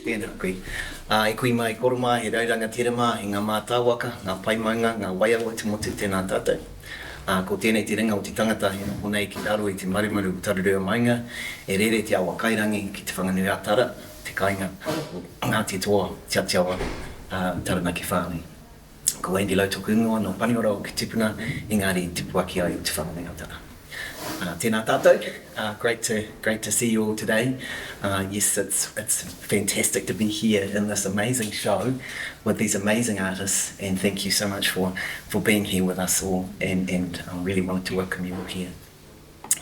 Tēnā koe. E kui mai koroma, he rauranga terema, he ngā mātāwaka, ngā paimaunga, ngā waiawa te motu tēnā tātou. Ko tēnei te ringa o te tangata, he noho nei ki raro i te marumuru o tarurua mainga, e rere te awa kairangi ki te whanganui-atara, te kāinga o Ngāti Toa, Te Awa, Taranaki whānui. Ko Andy Lowe tōku ingoa no paniora o ki tipuna, engari te puaki ai o te whanganui-atara. Tēnā tātou, great to see you all today. Yes, it's fantastic to be here in this amazing show with these amazing artists, and thank you so much for being here with us all, and I really wanted to welcome you all here.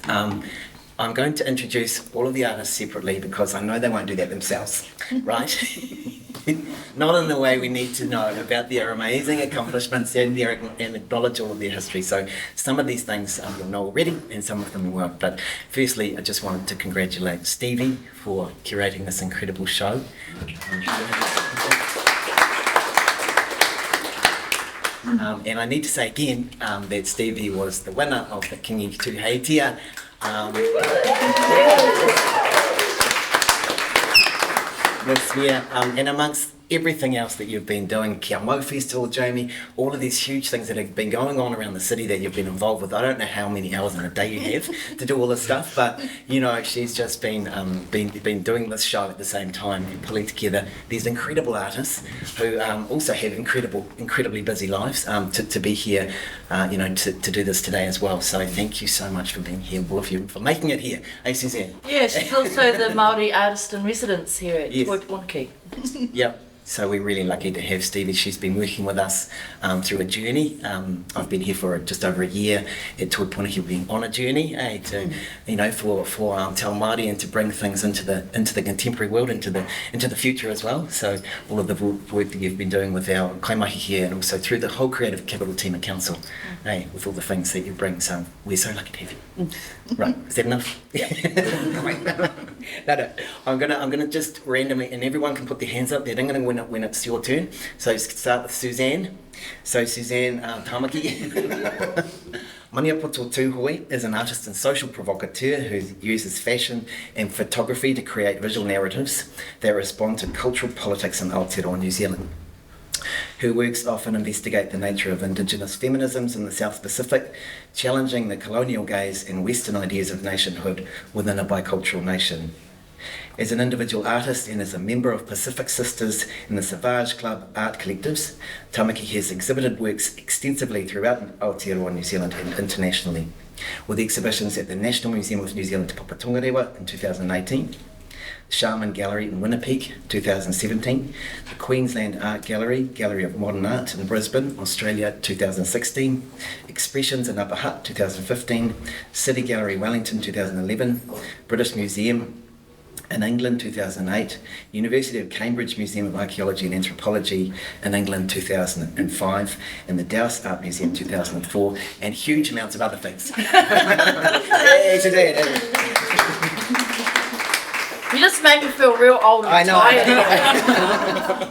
I'm going to introduce all of the artists separately because I know they won't do that themselves, right? Not in the way we need to know about their amazing accomplishments and acknowledge all of their history. So some of these things you'll know already and some of them you won't. But firstly, I just wanted to congratulate Stevie for curating this incredible show. And I need to say again that Stevie was the winner of the Kingi Tu Heitia. This year, and amongst everything else that you've been doing, Kia Mau Festival, Jamie, all of these huge things that have been going on around the city that you've been involved with. I don't know how many hours in a day you have to do all this stuff, but you know, she's just been doing this show at the same time and pulling together these incredible artists who also have incredibly busy lives to be here, you know, to do this today as well. So thank you so much for being here, all of you, for making it here. Hey, Suzanne. Yeah, she's also the Māori artist in residence here at Matariki. Yep. So we're really lucky to have Stevie. She's been working with us through a journey. I've been here for just over a year at Te Matapihi. We've been on a journey to, you know, for Te Ao Māori and to bring things into the contemporary world, into the future as well. So all of the work that you've been doing with our kaimahi here and also through the whole creative capital team at council, with all the things that you bring. So we're so lucky to have you. Right, is that enough? Yeah. No. I'm gonna just randomly, and everyone can put their hands up. They're ringing when it's your turn. So start with Suzanne. So Suzanne Tamaki. Maniapoto Tūhoi is an artist and social provocateur who uses fashion and photography to create visual narratives that respond to cultural politics in Aotearoa, New Zealand. Her works often investigate the nature of Indigenous feminisms in the South Pacific, challenging the colonial gaze and Western ideas of nationhood within a bicultural nation. As an individual artist and as a member of Pacific Sisters and the Savage Club art collectives, Tamaki has exhibited works extensively throughout Aotearoa, New Zealand and internationally, with exhibitions at the National Museum of New Zealand Te Tongarewa in 2018, Shaman Gallery in Winnipeg, 2017, the Queensland Art Gallery, Gallery of Modern Art in Brisbane, Australia, 2016, Expressions in Upper Hutt, 2015, City Gallery Wellington, 2011, British Museum in England, 2008, University of Cambridge Museum of Archaeology and Anthropology in England, 2005, and the Dowse Art Museum, 2004, and huge amounts of other things. You just made me feel real old and tired.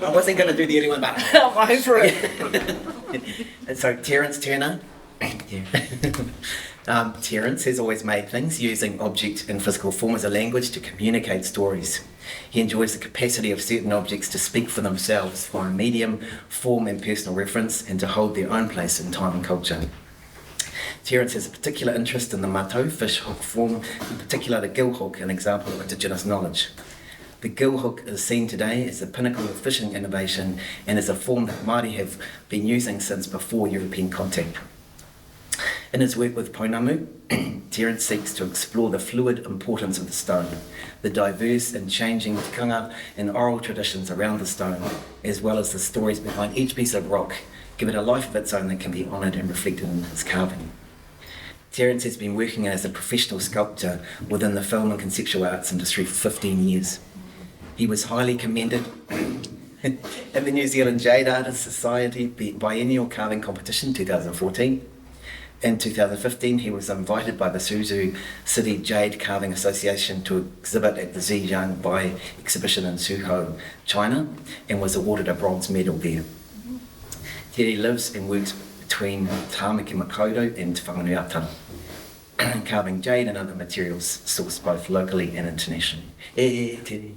I wasn't going to do the other one, but I'm over it. And so Terence Turner. Terence has always made things using object and physical form as a language to communicate stories. He enjoys the capacity of certain objects to speak for themselves for a medium, form and personal reference, and to hold their own place in time and culture. Terence has a particular interest in the matau fish hook form, in particular the gill hook, an example of Indigenous knowledge. The gill hook is seen today as the pinnacle of fishing innovation and is a form that Māori have been using since before European contact. In his work with Pounamu, Terence seeks to explore the fluid importance of the stone, the diverse and changing tikanga and oral traditions around the stone, as well as the stories behind each piece of rock, give it a life of its own that can be honoured and reflected in his carving. Terence has been working as a professional sculptor within the film and conceptual arts industry for 15 years. He was highly commended in the New Zealand Jade Artists Society Biennial Carving Competition 2014. In 2015, he was invited by the Suzhou City Jade Carving Association to exhibit at the Zhejiang Bai exhibition in Suzhou, China, and was awarded a bronze medal there. Terry lives and works between Tāmaki Makaurau and Te Whanganui-atara, carving jade and other materials sourced both locally and internationally. Terry.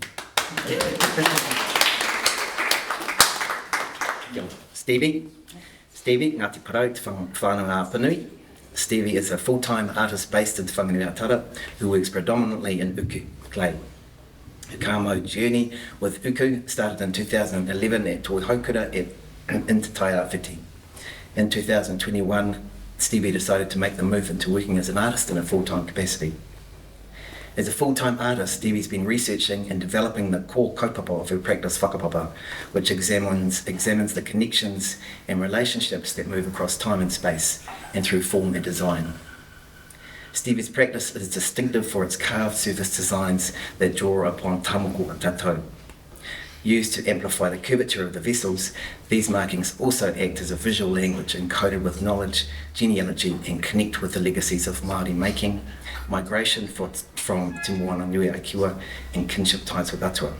Stevie, Ngāti Parau, Te Whānau Āpanui. Stevie is a full-time artist based in Te Whanganui-a-Tara who works predominantly in uku, clay. Houkāmau journey with uku started in 2011 at Toi Haukura in Te Taiawhiti. In 2021, Stevie decided to make the move into working as an artist in a full-time capacity. As a full-time artist, Stevie's been researching and developing the core kaupapa of her practice whakapapa, which examines the connections and relationships that move across time and space and through form and design. Stevie's practice is distinctive for its carved surface designs that draw upon tamoko a tātou. Used to amplify the curvature of the vessels, these markings also act as a visual language encoded with knowledge, genealogy, and connect with the legacies of Māori making, migration from Te Moana Nui Akiwa, and kinship ties with atua.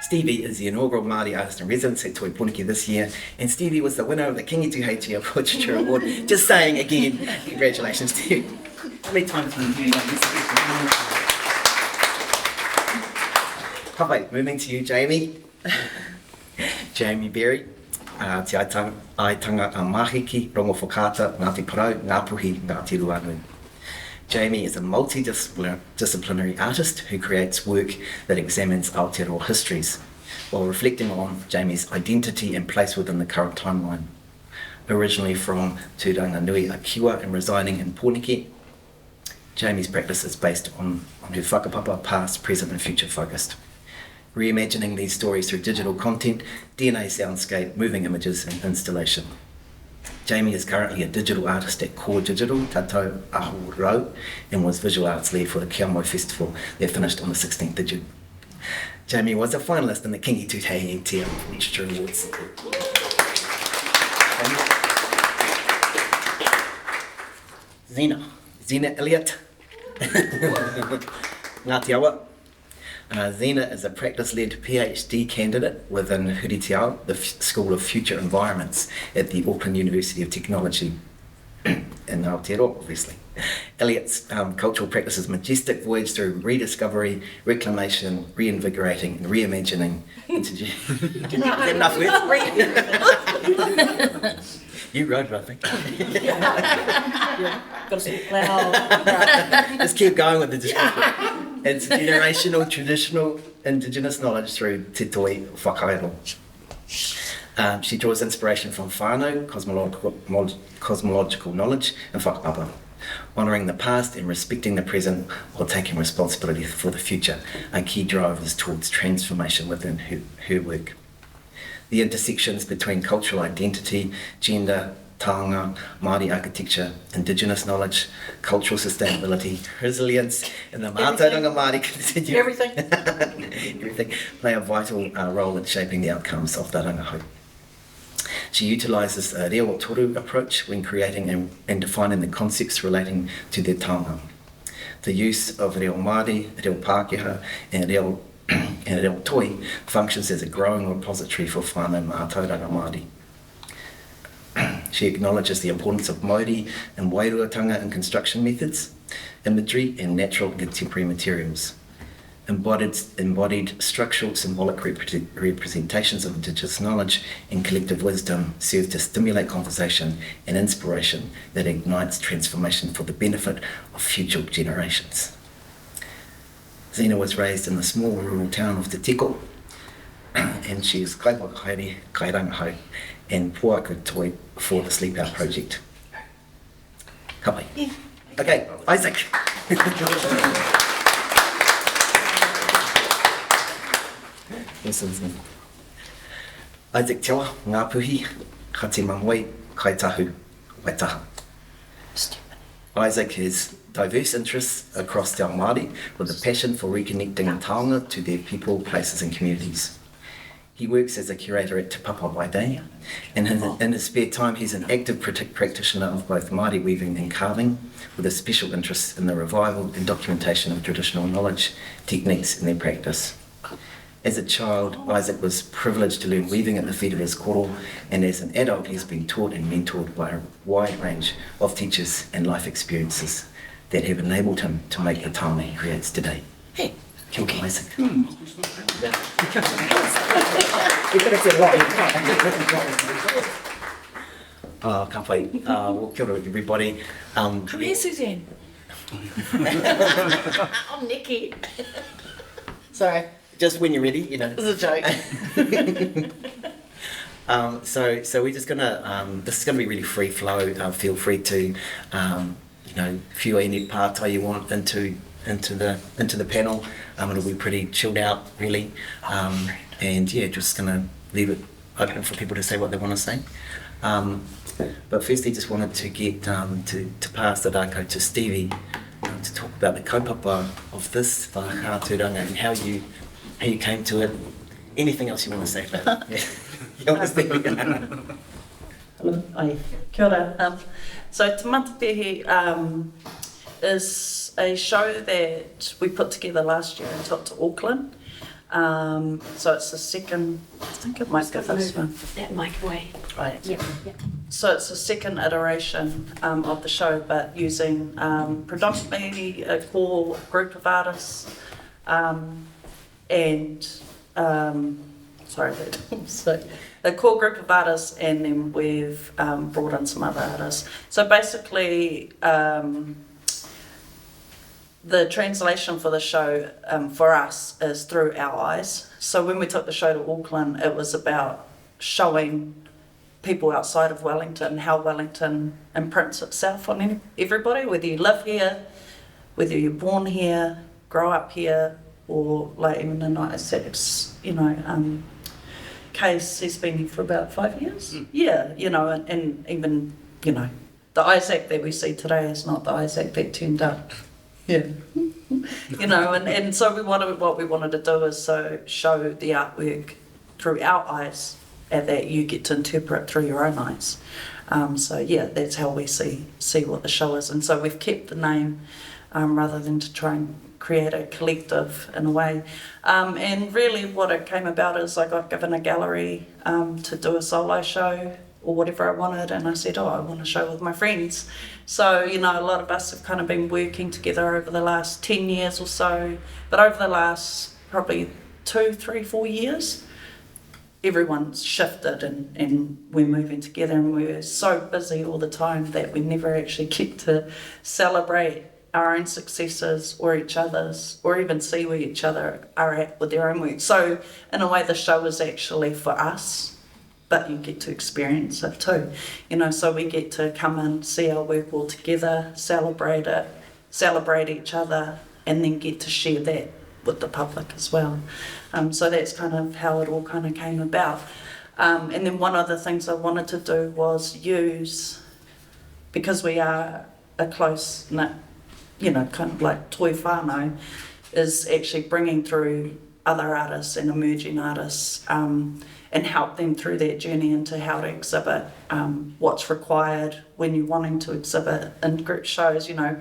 Stevie is the inaugural Māori artist in residence at Toi Puniki this year, and Stevie was the winner of the Kingi Tuheitia Portraiture Award. Just saying again, congratulations to you. How many times have you done this? Hi, moving to you, Jamie. Jamie Berry. Te aitanga a Mahiki, Rongo Whakata, Ngāti Parau, Ngāpuhi, Ngāti Ruanui. Jamie is a multidisciplinary artist who creates work that examines Aotearoa histories, while reflecting on Jamie's identity and place within the current timeline. Originally from Tūranga Nui Akiwa and residing in Pōneke, Jamie's practice is based on her whakapapa, past, present and future focused. Reimagining these stories through digital content, DNA soundscape, moving images and installation. Jamie is currently a digital artist at Core Digital, Tātou Ahu Rowe, and was visual arts lead for the Kia Mau Festival that finished on the 16th of June. Jamie was a finalist in the Kingi Tuheitia Portraiture Awards. Zena Elliot. Ngāti Awa. Zena is a practice-led PhD candidate within Huri Te Ao, the School of Future Environments at the Auckland University of Technology in Aotearoa, obviously. Elliot's cultural practice is majestic voyage through rediscovery, reclamation, reinvigorating and reimagining. Enough words? You wrote it, I think. Got to loud. Just keep going with the description. It's generational, traditional, indigenous knowledge through te toi whakaero. She draws inspiration from whānau, cosmological knowledge, and whakapapa, honouring the past and respecting the present while taking responsibility for the future are key drivers towards transformation within her work. The intersections between cultural identity, gender, taonga, Māori architecture, indigenous knowledge, cultural sustainability, resilience, and the mātauranga Māori continue. Everything play a vital role in shaping the outcomes of the rangahau. She utilises a reo toru approach when creating and defining the concepts relating to their taonga. The use of reo Māori, reo Pākehā, and reo toi functions as a growing repository for whānau mātauranga Māori. She acknowledges the importance of Māori and wairuatanga in construction methods, imagery and natural and contemporary materials. Embodied structural symbolic representations of Indigenous knowledge and collective wisdom serve to stimulate conversation and inspiration that ignites transformation for the benefit of future generations. Zena was raised in the small rural town of Te Tiko, and she is kaipakahaere, kairangahau, and puaku toi for the Sleep Out project. Kapai. Yeah. Okay, Isaac. Issac Te Awa, Ngāpuhi, ka te mangoi, kai tahu, waitaha. Isaac has diverse interests across Te Ao Māori with a passion for reconnecting taonga to their people, places and communities. He works as a curator at Te Papa by day, and in his spare time he's an active practitioner of both Māori weaving and carving, with a special interest in the revival and documentation of traditional knowledge, techniques and their practice. As a child, Isaac was privileged to learn weaving at the feet of his koro, and as an adult he's been taught and mentored by a wide range of teachers and life experiences that have enabled him to make the taonga he creates today. Hey, Kia ora, Isaac. You've got to say a lot. Ka whai. Well, kia ora, everybody. Come here, Suzanne. I'm Nikki. Sorry, Just when you're ready, you know. this is a joke. So we're just gonna. This is gonna be really free flow. Feel free to, you know, whiua any pātai you want into the panel. It'll be pretty chilled out, really. And yeah, just gonna leave it open for people to say what they want to say. But firstly, just wanted to get to pass the rākau to Stevie to talk about the kaupapa of this whakāturanga and how you came to it. Anything else you want to say about it? Yeah. Hello, kia ora. So Te Matapihi is a show that we put together last year and took to Auckland. So it's the second, I think it might go this one. That mic away. Right. Yep. So it's the second iteration of the show, but using predominantly a core group of artists so a core group of artists, and then we've brought in some other artists. So basically, the translation for the show for us is through our eyes. So when we took the show to Auckland, it was about showing people outside of Wellington how Wellington imprints itself on everybody, whether you live here, whether you're born here, grow up here, or like even in Issac, you know, case, he's been here for about 5 years. Yeah, you know, and even, you know, the Isaac that we see today is not the Isaac that turned up. Yeah. You know, and so what we wanted to do is show the artwork through our eyes, and that you get to interpret through your own eyes. So yeah, that's how we see what the show is. And so we've kept the name rather than to try and create a collective in a way. And really what it came about is I got given a gallery to do a solo show or whatever I wanted, and I said, I want to show with my friends. So, you know, a lot of us have kind of been working together over the last 10 years or so, but over the last probably 2, 3, 4 years, everyone's shifted and we're moving together, and we're so busy all the time that we never actually get to celebrate our own successes or each other's, or even see where each other are at with their own work. So in a way, the show is actually for us, but you get to experience it too. You know, so we get to come and see our work all together, celebrate it, celebrate each other, and then get to share that with the public as well. So that's kind of how it all kind of came about. And then one of the things I wanted to do was use, because we are a close-knit, you know, kind of like toi whānau, is actually bringing through other artists and emerging artists and help them through that journey into how to exhibit, what's required when you're wanting to exhibit in group shows, you know,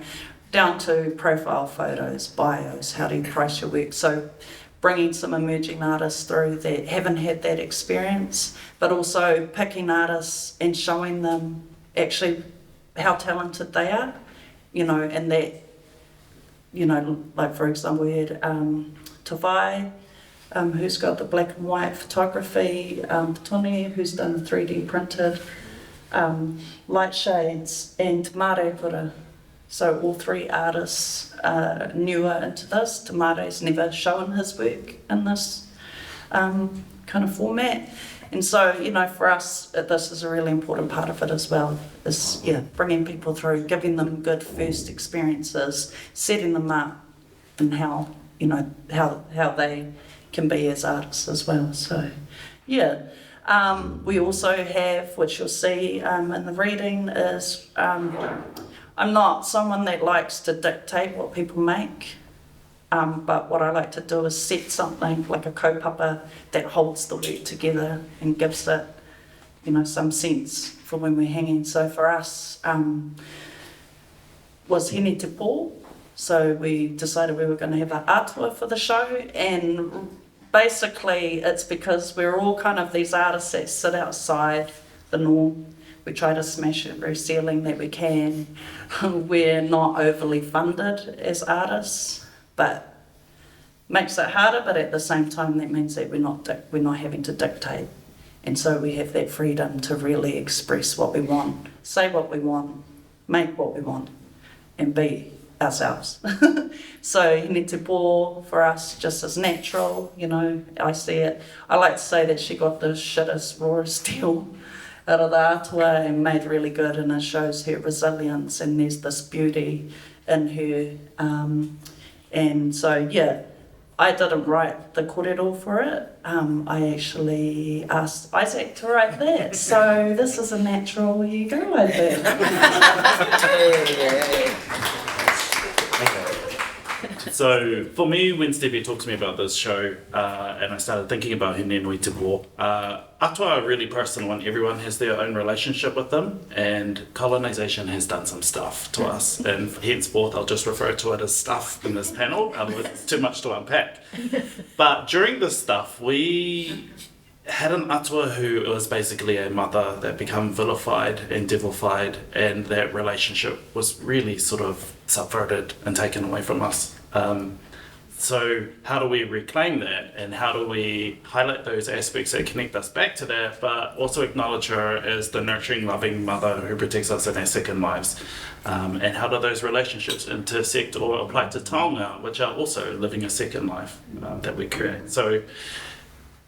down to profile photos, bios, how do you price your work. So bringing some emerging artists through that haven't had that experience, but also picking artists and showing them actually how talented they are, you know, and that, you know, like for example, we had Tawai, who's got the black and white photography, Tony, who's done the 3D printed light shades, and Moderator. So all three artists are newer into this. Tamare's never shown his work in this kind of format. And so, you know, for us, this is a really important part of it as well, is, yeah, bringing people through, giving them good first experiences, setting them up, and how, you know, how they can be as artists as well. So, yeah. We also have, which you'll see in the reading, is I'm not someone that likes to dictate what people make, but what I like to do is set something like a kaupapa that holds the work together and gives it, you know, some sense for when we're hanging. So for us, was Hine-nui-te-pō. So we decided we were going to have an atua for the show, and basically it's because we're all kind of these artists that sit outside the norm. We try to smash every ceiling that we can. We're not overly funded as artists, but makes it harder, but at the same time that means that we're not having to dictate. And so we have that freedom to really express what we want, say what we want, make what we want, and be ourselves. So Hine-nui-te-pō for us just as natural, you know, I see it. I like to say that she got the shittest, rawest deal out of the atua and made really good, and it shows her resilience, and there's this beauty in her. And so, yeah, I didn't write the kōrero for it. I actually asked Issac to write that. So this is a natural, here you go, I think. So for me, when Stevie talked to me about this show, and I started thinking about Hine-nui-te-pō, atua are really personal and everyone has their own relationship with them, and colonisation has done some stuff to us, and henceforth I'll just refer to it as stuff in this panel, otherwise it's too much to unpack. But during this stuff, we had an atua who was basically a mother that became vilified and devilified, and that relationship was really sort of subverted and taken away from us. So how do we reclaim that, and how do we highlight those aspects that connect us back to that, but also acknowledge her as the nurturing, loving mother who protects us in our second lives? And how do those relationships intersect or apply to taonga, which are also living a second life that we create? So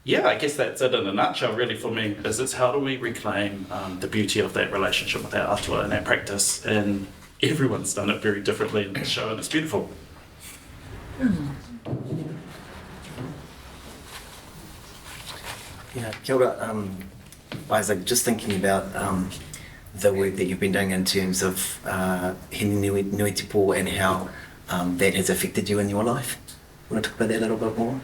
yeah, I guess that's it in a nutshell really for me, is it's how do we reclaim the beauty of that relationship with our atua and our practice, and everyone's done it very differently in the show, and it's beautiful. Yeah, kia ora, Isaac, just thinking about the work that you've been doing in terms of Hine-nui-te-pō and how that has affected you in your life. Want to talk about that a little bit more?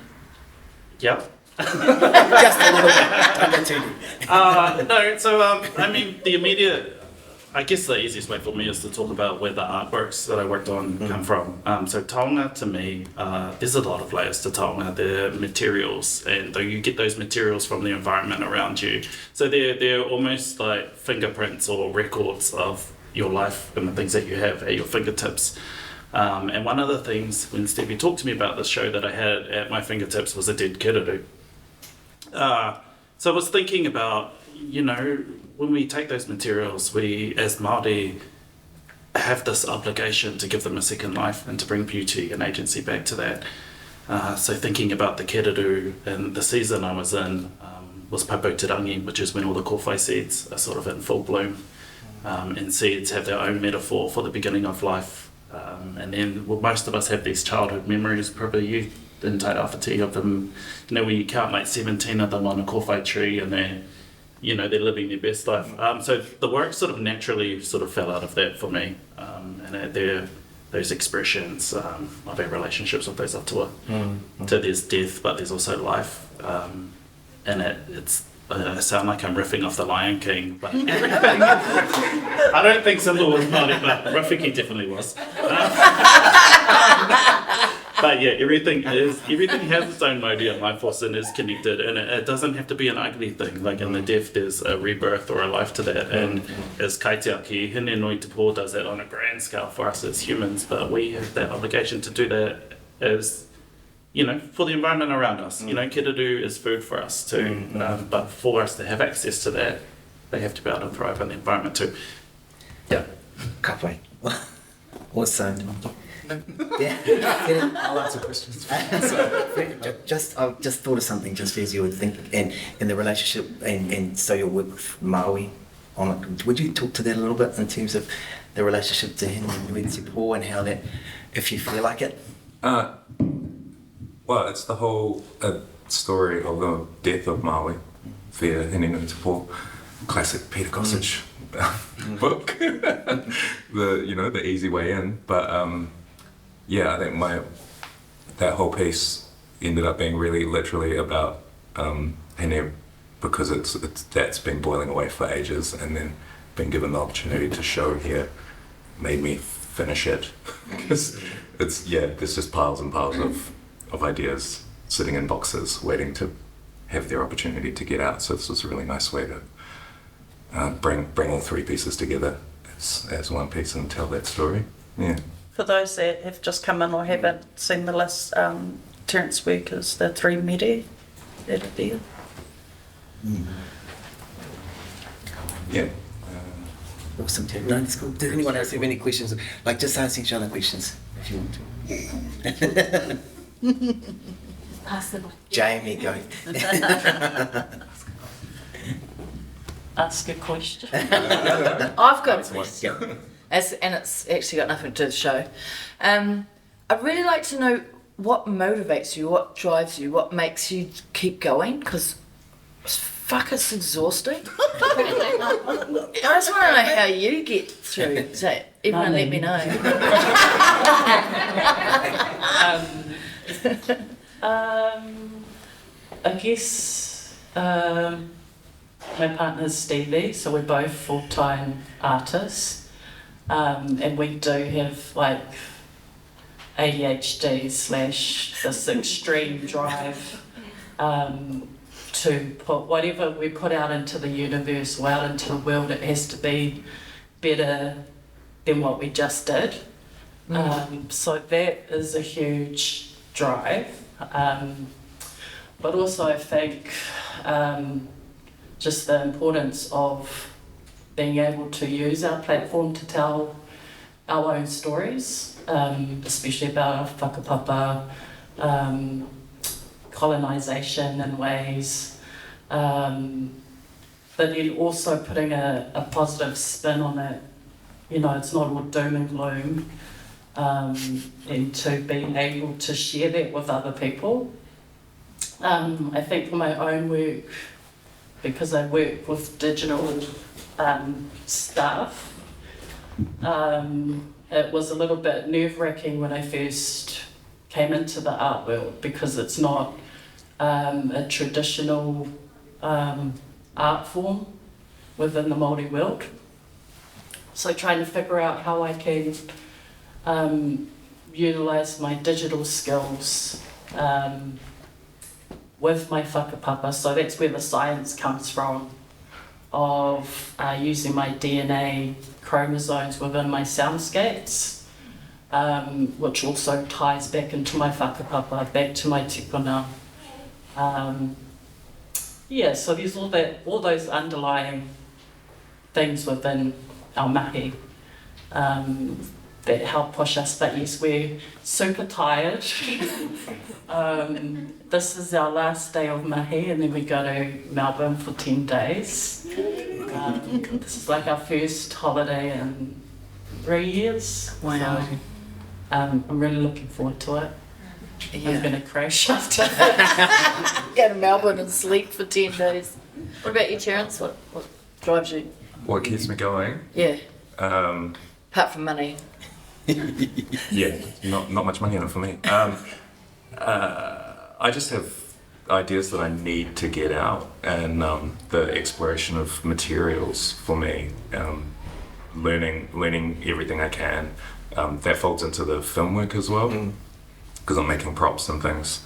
Yep. Just a little bit. Don't go too deep. No, so I mean, the immediate, I guess the easiest way for me is to talk about where the artworks that I worked on come from. So taonga to me, there's a lot of layers to taonga. They're materials, and you get those materials from the environment around you. So they're almost like fingerprints or records of your life and the things that you have at your fingertips. And one of the things when Stevie talked to me about this show that I had at my fingertips was a dead kiddo. So I was thinking about, you know, when we take those materials, we as Māori have this obligation to give them a second life and to bring beauty and agency back to that. So thinking about the kēreru, and the season I was in was Paupau-te-rangi, which is when all the kōwhai seeds are sort of in full bloom. And seeds have their own metaphor for the beginning of life. And then most of us have these childhood memories, probably you in Te Awhiti, of them, you know, where you count like 17 of them on a kōwhai tree, and they're living their best life. So the work sort of naturally sort of fell out of that for me, and they're those expressions of our relationships with those atua. So there's death, but there's also life, and it's I sound like I'm riffing off the Lion King, but everything, I don't think Simba was Māori, but Rafiki definitely was. But yeah, everything has its own modi and life force and is connected, and it doesn't have to be an ugly thing. Like in the death, there's a rebirth or a life to that, and as kaitiaki, Hine-nui-te-pō does that on a grand scale for us as humans, but we have that obligation to do that as, you know, for the environment around us. You know, kēreru is food for us too, but for us to have access to that, they have to be able to thrive in the environment too. Yeah. Ka pai. Awesome. Yeah. I'll answer questions. I've just thought of something just as you would think, and in the relationship, and so your work with Maui on it. Would you talk to that a little bit in terms of the relationship to Hine-nui-te-pō and how that, if you feel like it? Well, it's the whole story of the death of Maui via Hine-nui-te-pō, classic Peter Gossage book. the easy way in, but yeah, I think that whole piece ended up being really literally about Hine, because that's been boiling away for ages, and then being given the opportunity to show here made me finish it. Because there's just piles and piles of ideas sitting in boxes waiting to have their opportunity to get out. So this was a really nice way to bring all three pieces together as one piece and tell that story. Yeah. For those that have just come in or haven't seen the list, Terence work is the 3 mere that are there. Yeah. Awesome, Terry. No, that's cool. Does anyone else have any questions? Like, just ask each other questions if you want to. Pass the mic. Jamie, go. Ask a question. I've got a question. Yeah. And it's actually got nothing to do with the show. I'd really like to know what motivates you, what drives you, what makes you keep going, because fuck, it's exhausting. I just want to know how you get through. So everyone let me know. I guess my partner's Stevei, so we're both full-time artists, and we do have like ADHD / this extreme drive to put whatever we put out into the universe or out into the world, it has to be better than what we just did. So that is a huge drive. But also I think just the importance of being able to use our platform to tell our own stories, especially about our whakapapa, colonisation in ways, but then also putting a positive spin on it. You know, it's not all doom and gloom, and to being able to share that with other people. I think for my own work, because I work with digital stuff, it was a little bit nerve-wracking when I first came into the art world, because it's not a traditional art form within the Māori world. So trying to figure out how I can utilise my digital skills with my whakapapa. So that's where the science comes from, of using my DNA chromosomes within my soundscapes, which also ties back into my whakapapa, back to my tikuna. So there's all those underlying things within our mahi that help push us. But yes, we're super tired. This is our last day of mahi, and then we go to Melbourne for 10 days. This is like our first holiday in 3 years. Wow. So, I'm really looking forward to it. Yeah. I'm going to crash after. Go to Melbourne and sleep for 10 days. What about you, Terence? What drives you? What keeps me going? Yeah, Um, apart from money. yeah, not much money in it for me. I just have ideas that I need to get out, and the exploration of materials for me, learning everything I can. That folds into the film work as well, because I'm making props and things.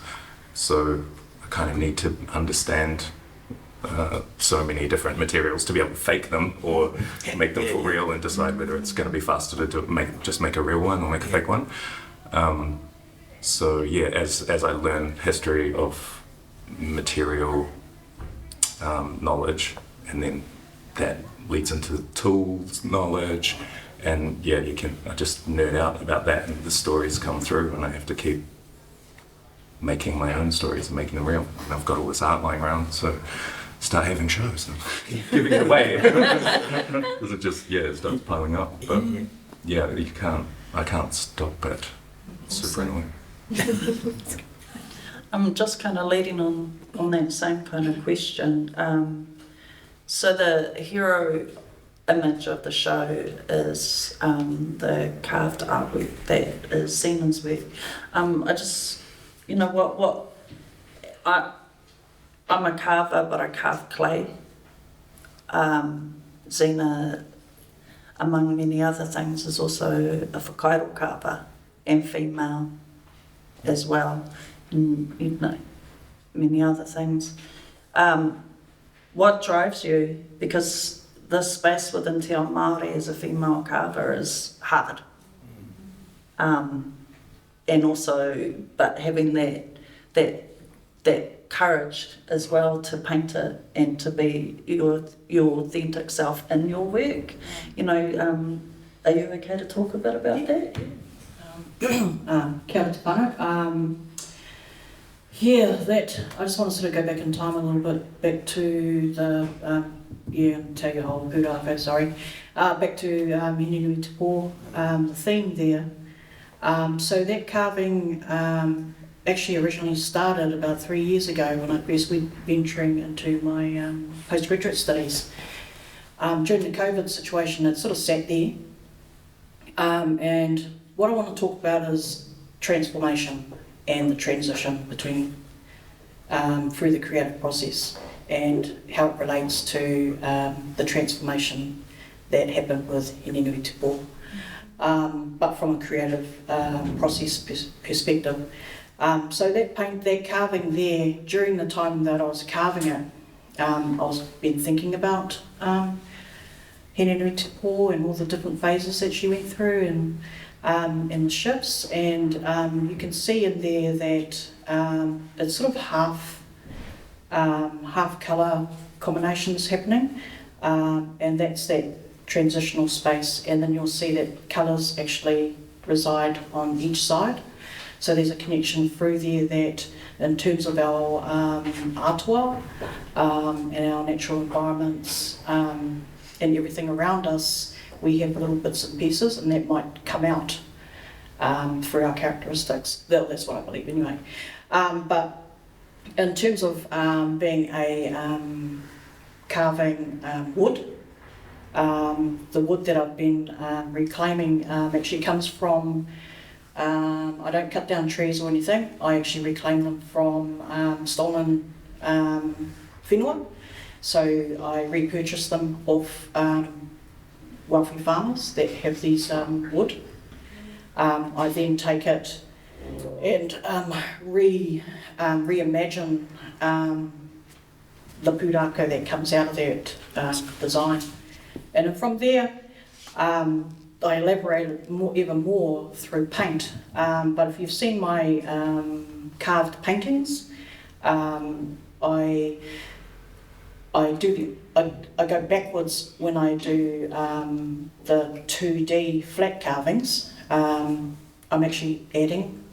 So I kind of need to understand so many different materials to be able to fake them or make them for real, and decide whether it's going to be faster to make a real one or make a fake one. So yeah, as I learn history of material knowledge, and then that leads into the tools knowledge, and yeah, I just nerd out about that, and the stories come through, and I have to keep making my own stories and making them real. And I've got all this art lying around, so start having shows and giving it away. Because it starts piling up. But yeah, I can't stop it. It's super annoying. I'm just kind of leading on that same kind of question. So the hero image of the show is the carved artwork that is Zena's work. I just, I'm a carver, but I carve clay. Zena, among many other things, is also a whakairo carver and female as well, and many other things. What drives you? Because the space within Te Ao Māori as a female carver is hard. And also, but having that that courage as well to paint it and to be your authentic self in your work. You know, are you okay to talk a bit about that? Kia ora te whānau. Yeah, that, I just want to sort of go back in time a little bit, back to the, take a whole pūrākau, sorry, back to Hine-nui-te-pō, the theme there. So that carving actually originally started about 3 years ago when I first went venturing into my postgraduate studies. During the COVID situation, it sort of sat there. And what I want to talk about is transformation and the transition between through the creative process and how it relates to the transformation that happened with Hine-nui-te-pō, but from a creative process perspective. So that carving there, during the time that I was carving it, I been thinking about Hine-nui-te-pō and all the different phases that she went through and the shifts, and you can see in there that it's sort of half colour combinations happening, and that's that transitional space, and then you'll see that colours actually reside on each side. So there's a connection through there that in terms of our atua and our natural environments and everything around us, we have little bits and pieces, and that might come out through our characteristics. That's what I believe anyway. But in terms of being a carving wood, the wood that I've been reclaiming actually comes from, I don't cut down trees or anything, I actually reclaim them from stolen whenua. So I repurchase them off wealthy farmers that have these wood. I then take it and reimagine the pūrākau that comes out of that design. And then from there, I elaborate even more through paint. But if you've seen my carved paintings, I go backwards when I do the 2D flat carvings. I'm actually adding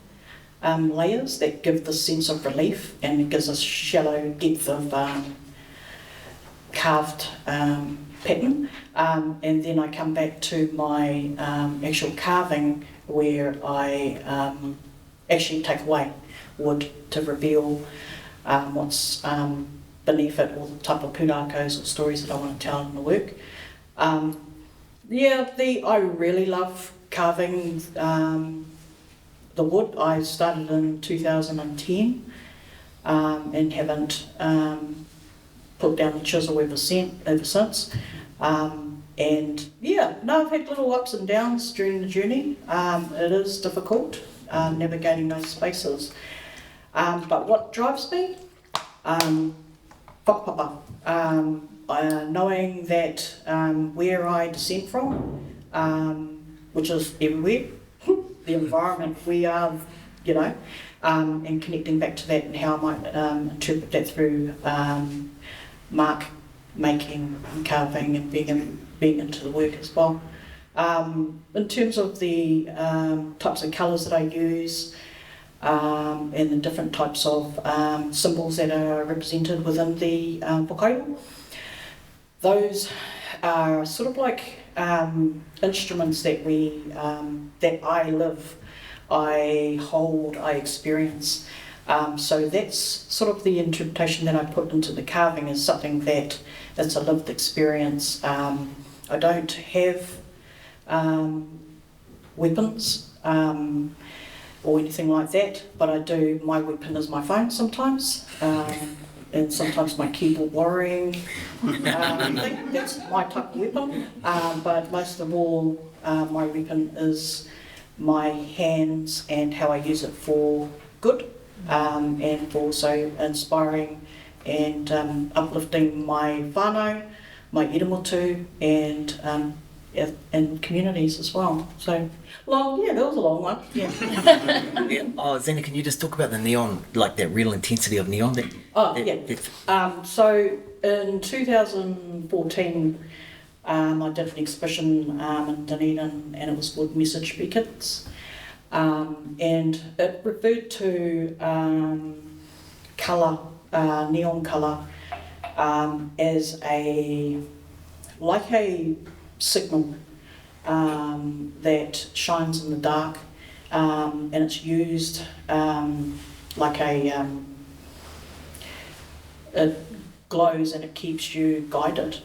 layers that give the sense of relief, and it gives a shallow depth of carved pattern. And then I come back to my actual carving where I actually take away wood to reveal what's beneath it, or the type of pūrākaus or stories that I want to tell in the work. I really love carving the wood. I started in 2010 and haven't put down the chisel ever since. I've had little ups and downs during the journey. It is difficult navigating those spaces. But what drives me? Whakapapa. Knowing that where I descend from, which is everywhere, the environment we are, and connecting back to that and how I might interpret that through mark making and carving and being into the work as well. In terms of the types of colours that I use, and the different types of symbols that are represented within the whakairo. Those are sort of like instruments that that I live, I hold, I experience. So that's sort of the interpretation that I put into the carving, is something that's a lived experience. I don't have weapons or anything like that, but my weapon is my phone sometimes, and sometimes my keyboard warring thing. That's my type of weapon, but most of all, my weapon is my hands and how I use it for good, and also inspiring and uplifting my whānau, my iramotu, and in communities as well. So long, yeah, that was a long one. Yeah. Yeah. Oh, Zena, can you just talk about the neon, like that real intensity of neon? So in 2014, I did an exhibition in Dunedin, and it was called Message Beacons, and it referred to colour, neon colour, as a signal that shines in the dark, and it's used it glows and it keeps you guided.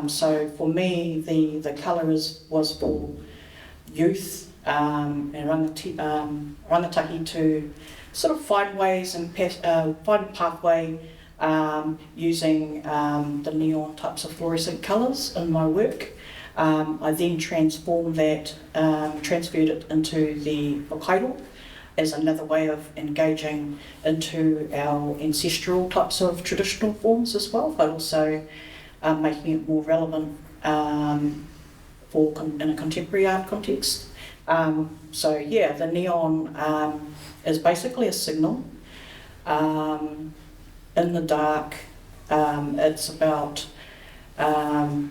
So for me, the colour was for youth and rangatahi to sort of find ways and find a pathway using the neon types of fluorescent colours in my work. I then transformed that, transferred it into the whakairo as another way of engaging into our ancestral types of traditional forms as well, but also making it more relevant in a contemporary art context. So yeah, the neon is basically a signal. In the dark, it's about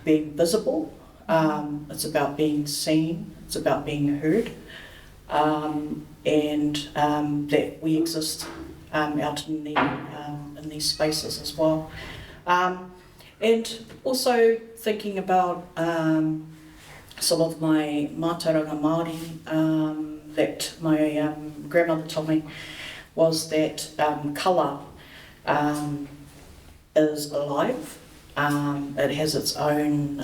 being visible, it's about being seen, it's about being heard, and that we exist out in these spaces as well. And also thinking about some of my mātauranga Māori that my grandmother told me was that colour is alive. It has its own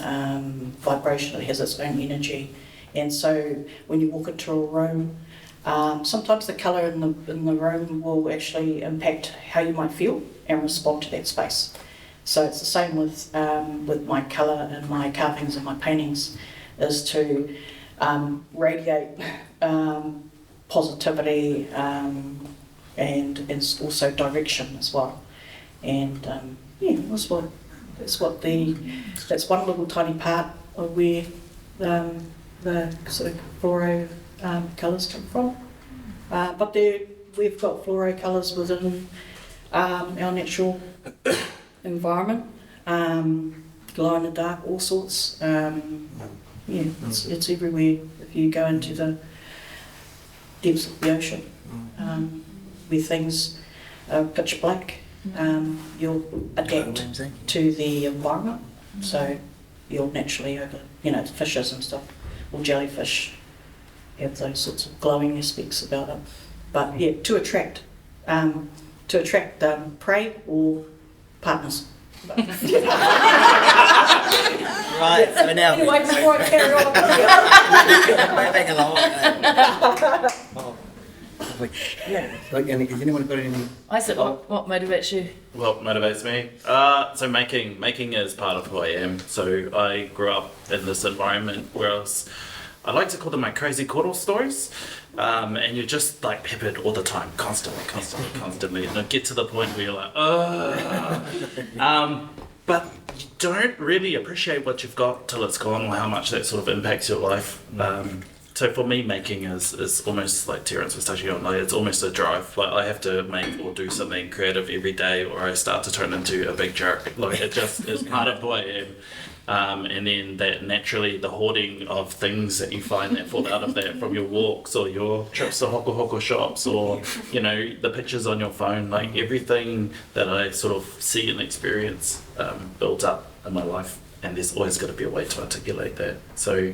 vibration, it has its own energy. And so when you walk into a room, sometimes the colour in the room will actually impact how you might feel and respond to that space. So it's the same with my colour and my carvings and my paintings, is to radiate positivity and also direction as well. And that's one little tiny part of where the sort of fluoro colours come from. But we've got fluoro colours within our natural environment, glow in the dark, all sorts. It's everywhere. If you go into the depths of the ocean, where things are pitch black, you'll adapt to the environment. So you'll naturally, fishes and stuff, or jellyfish, have those sorts of glowing aspects about it. But yeah, to attract prey or partners. Right, so now Anyway, before I carry on. moving along. Like, has anyone got any? Isaac, what motivates you? What motivates me? So making is part of who I am. So I grew up in this environment where I like to call them my crazy koro stories. And you're just like peppered all the time, constantly. And it get to the point where you're like, but you don't really appreciate what you've got till it's gone, or how much that sort of impacts your life. So for me, making is almost like Terence was touching on, like it's almost a drive. Like I have to make or do something creative every day, or I start to turn into a big jerk. Like it just is part of who I am. And then that naturally the hoarding of things that you find that fall out of that from your walks or your trips to hoko shops, or the pictures on your phone, like everything that I sort of see and experience built up in my life, and there's always got to be a way to articulate that. So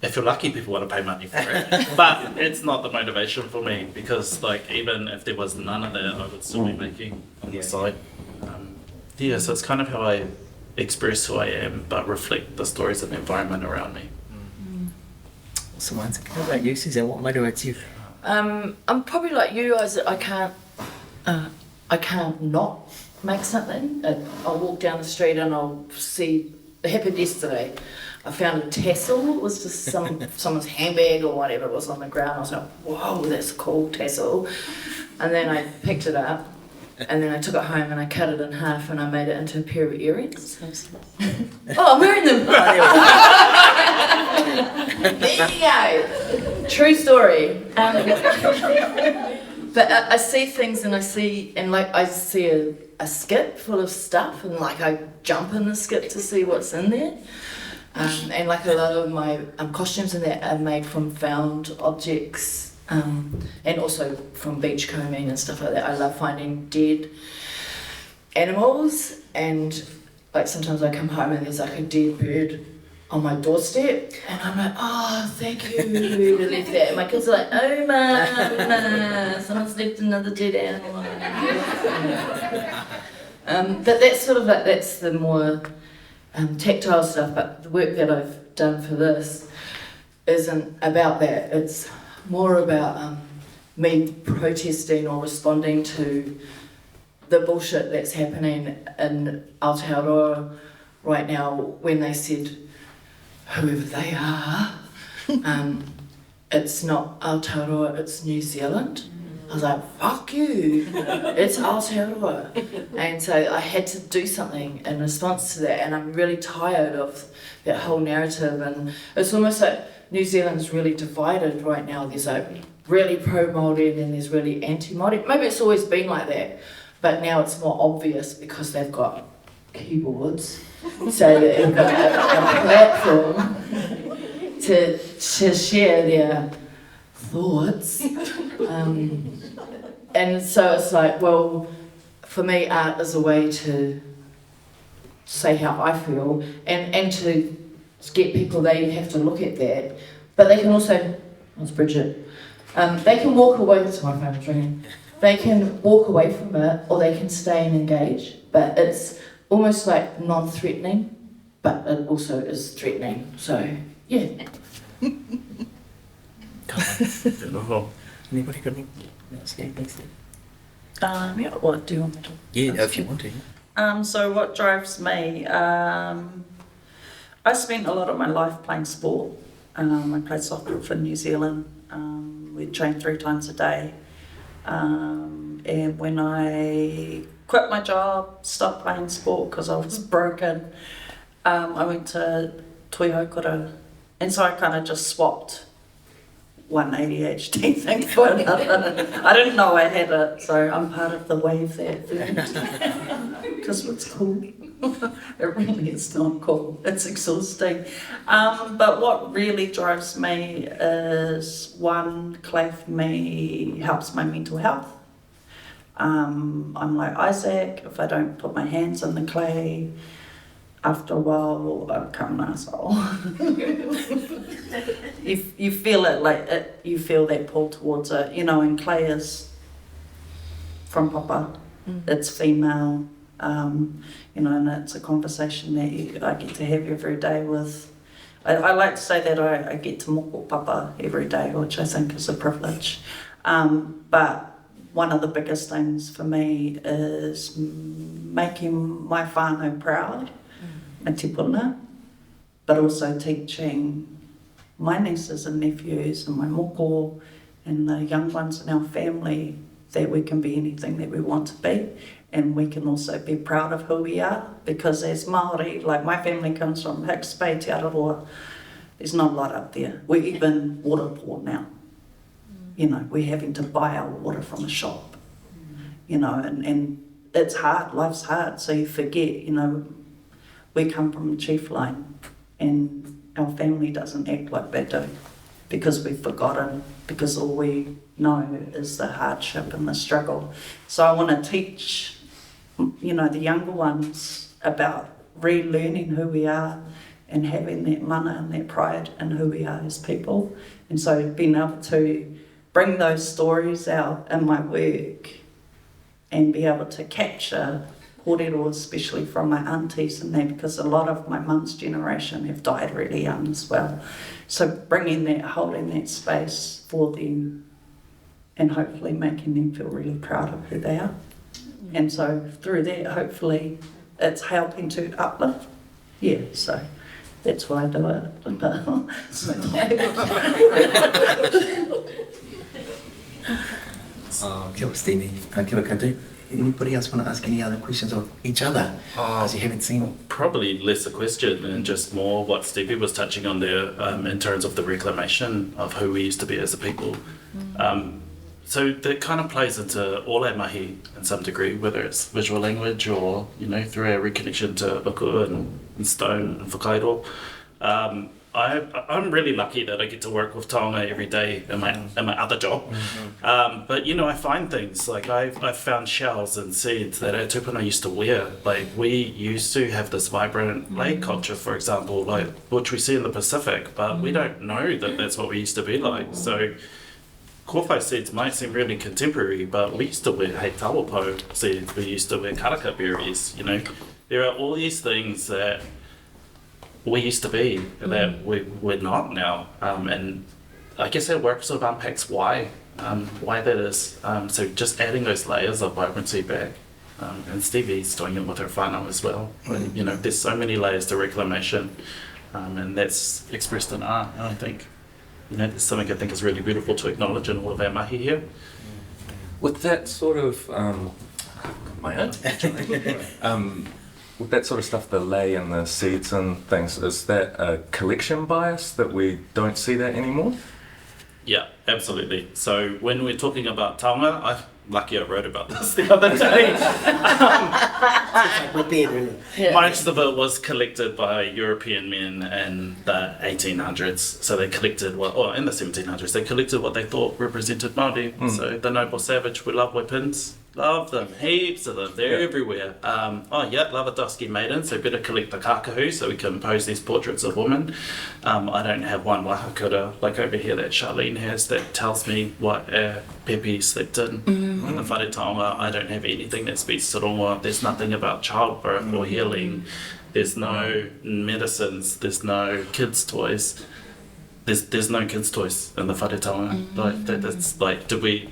if you're lucky, people want to pay money for it, but it's not the motivation for me, because like even if there was none of that, I would still be making on the side. So it's kind of how I express who I am, but reflect the stories and the environment around me. So how about you, Suzanne? What motivates you? I'm probably like you, Isaac. I can't not make something. I'll walk down the street and I'll see. It happened yesterday. I found a tassel. It was just someone's handbag or whatever it was on the ground. I was like, whoa, that's a cool tassel. And then I picked it up And then I took it home and I cut it in half and I made it into a pair of earrings. Oh, I'm wearing them. There you go. True story. But I see things and I see a skip full of stuff and like I jump in the skip to see what's in there. And like a lot of my costumes in there are made from found objects. And also from beachcombing and stuff like that. I love finding dead animals, and like sometimes I come home and there's like a dead bird on my doorstep and I'm like, oh, thank you, whoever left that. And my kids are like, oh, mama, someone's left another dead animal. But that's sort of like, that's the more tactile stuff, but the work that I've done for this isn't about that. It's more about me protesting or responding to the bullshit that's happening in Aotearoa right now when they said, whoever they are, it's not Aotearoa, it's New Zealand. I was like, fuck you, it's Aotearoa. And so I had to do something in response to that, and I'm really tired of that whole narrative, and it's almost like New Zealand's really divided right now. There's like really pro-Māori and there's really anti-Māori. Maybe it's always been like that, but now it's more obvious because they've got keyboards, so they've got a platform to share their thoughts. And so it's like, well, for me, art is a way to say how I feel and to get people, they have to look at that, but they can also, it's Bridget, they can walk away, that's my phone is ringing, they can walk away from it or they can stay and engage, but it's almost like non-threatening, but it also is threatening, so yeah. Anybody got any? Yeah, what do you want me to? Yeah, if you want to. So what drives me? I spent a lot of my life playing sport. I played soccer for New Zealand. We trained 3 times a day. And when I quit my job, stopped playing sport because I was broken, I went to Toi-Haukura. And so I kind of just swapped one ADHD thing for another. I didn't know I had it, so I'm part of the wave there. Because it's cool. It really is not cool. It's exhausting. But what really drives me is, one, clay for me helps my mental health. I'm like Issac, if I don't put my hands in the clay, after a while I become an asshole. you feel it, like it, you feel that pull towards it, you know, and clay is from Papa, it's female, you know, and it's a conversation that I get to have every day with, I like to say that I get to moko Papa every day, which I think is a privilege, but one of the biggest things for me is making my whānau proud, my tipuna, but also teaching my nieces and nephews and my moko and the young ones in our family that we can be anything that we want to be, and we can also be proud of who we are, because as Māori, like my family comes from Hicks Bay, Te Araroa, there's not a lot up there. We're even water poor now. You know, we're having to buy our water from a shop, you know, and it's hard, life's hard, so you forget, you know, we come from a chief line and our family doesn't act like they do because we've forgotten, because all we know is the hardship and the struggle. So I want to teach, you know, the younger ones about relearning who we are and having that mana and that pride in who we are as people. And so being able to bring those stories out in my work and be able to capture kōrero, especially from my aunties and that, because a lot of my mum's generation have died really young as well. So bringing that, holding that space for them and hopefully making them feel really proud of who they are. And so through that, hopefully it's helping to uplift. Yeah, so that's why I do it. Kia ora, Stevie. Kia ora koutou. Anybody else want to ask any other questions of each other? Because you haven't seen. Probably less a question and just more what Stevie was touching on there in terms of the reclamation of who we used to be as a people. So that kind of plays into all our mahi in some degree, whether it's visual language or, through our reconnection to uku and stone and whakairo. I'm really lucky that I get to work with taonga every day in my other job. But I find things like I've found shells and seeds that our tupuna used to wear. Like we used to have this vibrant lake culture, for example, which we see in the Pacific, but we don't know that that's what we used to be like. So kōwhai seeds might seem really contemporary, but we used to wear hei tawapo seeds, we used to wear karaka berries, There are all these things that we used to be that we're not now. And I guess our work sort of unpacks why that is. So just adding those layers of vibrancy back. And Stevie's doing it with her whānau as well. There's so many layers to reclamation, and that's expressed in art, I think. It's something I think is really beautiful to acknowledge in all of our mahi here. With that sort of with that sort of stuff, the lei and the seeds and things, is that a collection bias that we don't see that anymore? Yeah, absolutely. So when we're talking about taonga, lucky I wrote about this the other day. Most of it was collected by European men in the 1800s. So they collected in the 1700s, they collected what they thought represented Māori. So the noble savage, we love weapons. Love them, heaps of them, they're everywhere. Love a dusky maiden, so better collect the kakahu so we can pose these portraits of women. I don't have one wahakura like over here that Charlene has that tells me what Pepe slept in the whare taonga. I don't have anything that speaks to rongoa. There's nothing about childbirth or healing. There's no medicines, there's no kids' toys. There's no kids' toys in the whare taonga. That's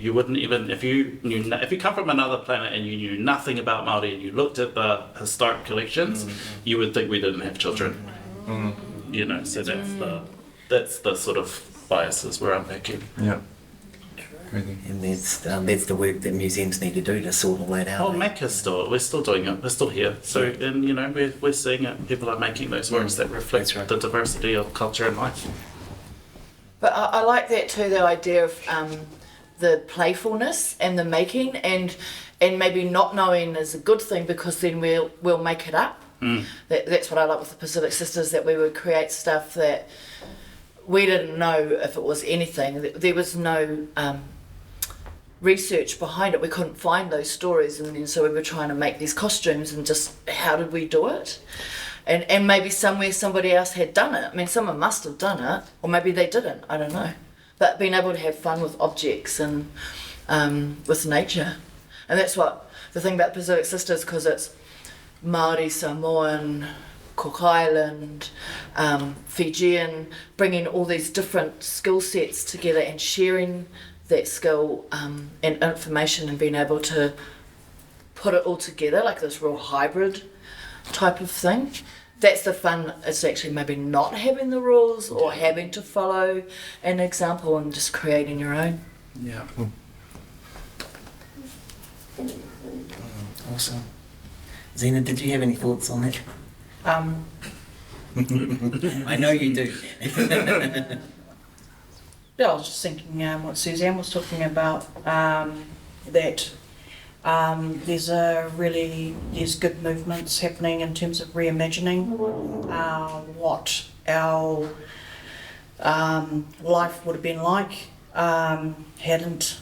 you wouldn't even, if you come from another planet and you knew nothing about Māori and you looked at the historic collections, you would think we didn't have children. So that's the sort of biases we're unpacking. Yeah. And that's the work that museums need to do to sort all that out. We're still doing it, we're still here. So, and we're seeing it, people are making those works that reflect the diversity of culture and life. But I like that too, the idea of the playfulness and the making, and maybe not knowing is a good thing because then we'll make it up. That's what I like with the Pacific Sisters, that we would create stuff that we didn't know if it was anything. There was no research behind it. We couldn't find those stories, and then so we were trying to make these costumes and just how did we do it? And maybe somewhere somebody else had done it. I mean, someone must have done it, or maybe they didn't, I don't know. But being able to have fun with objects and with nature. And that's what the thing about Pacific Sisters, because it's Māori, Samoan, Cook Island, Fijian, bringing all these different skill sets together and sharing that skill and information and being able to put it all together like this real hybrid type of thing. That's the fun. It's actually maybe not having the rules or having to follow an example and just creating your own. Yeah. Awesome. Zena, did you have any thoughts on that? I know you do. Yeah, I was just thinking what Suzanne was talking about, that there's good movements happening in terms of reimagining what our life would have been like hadn't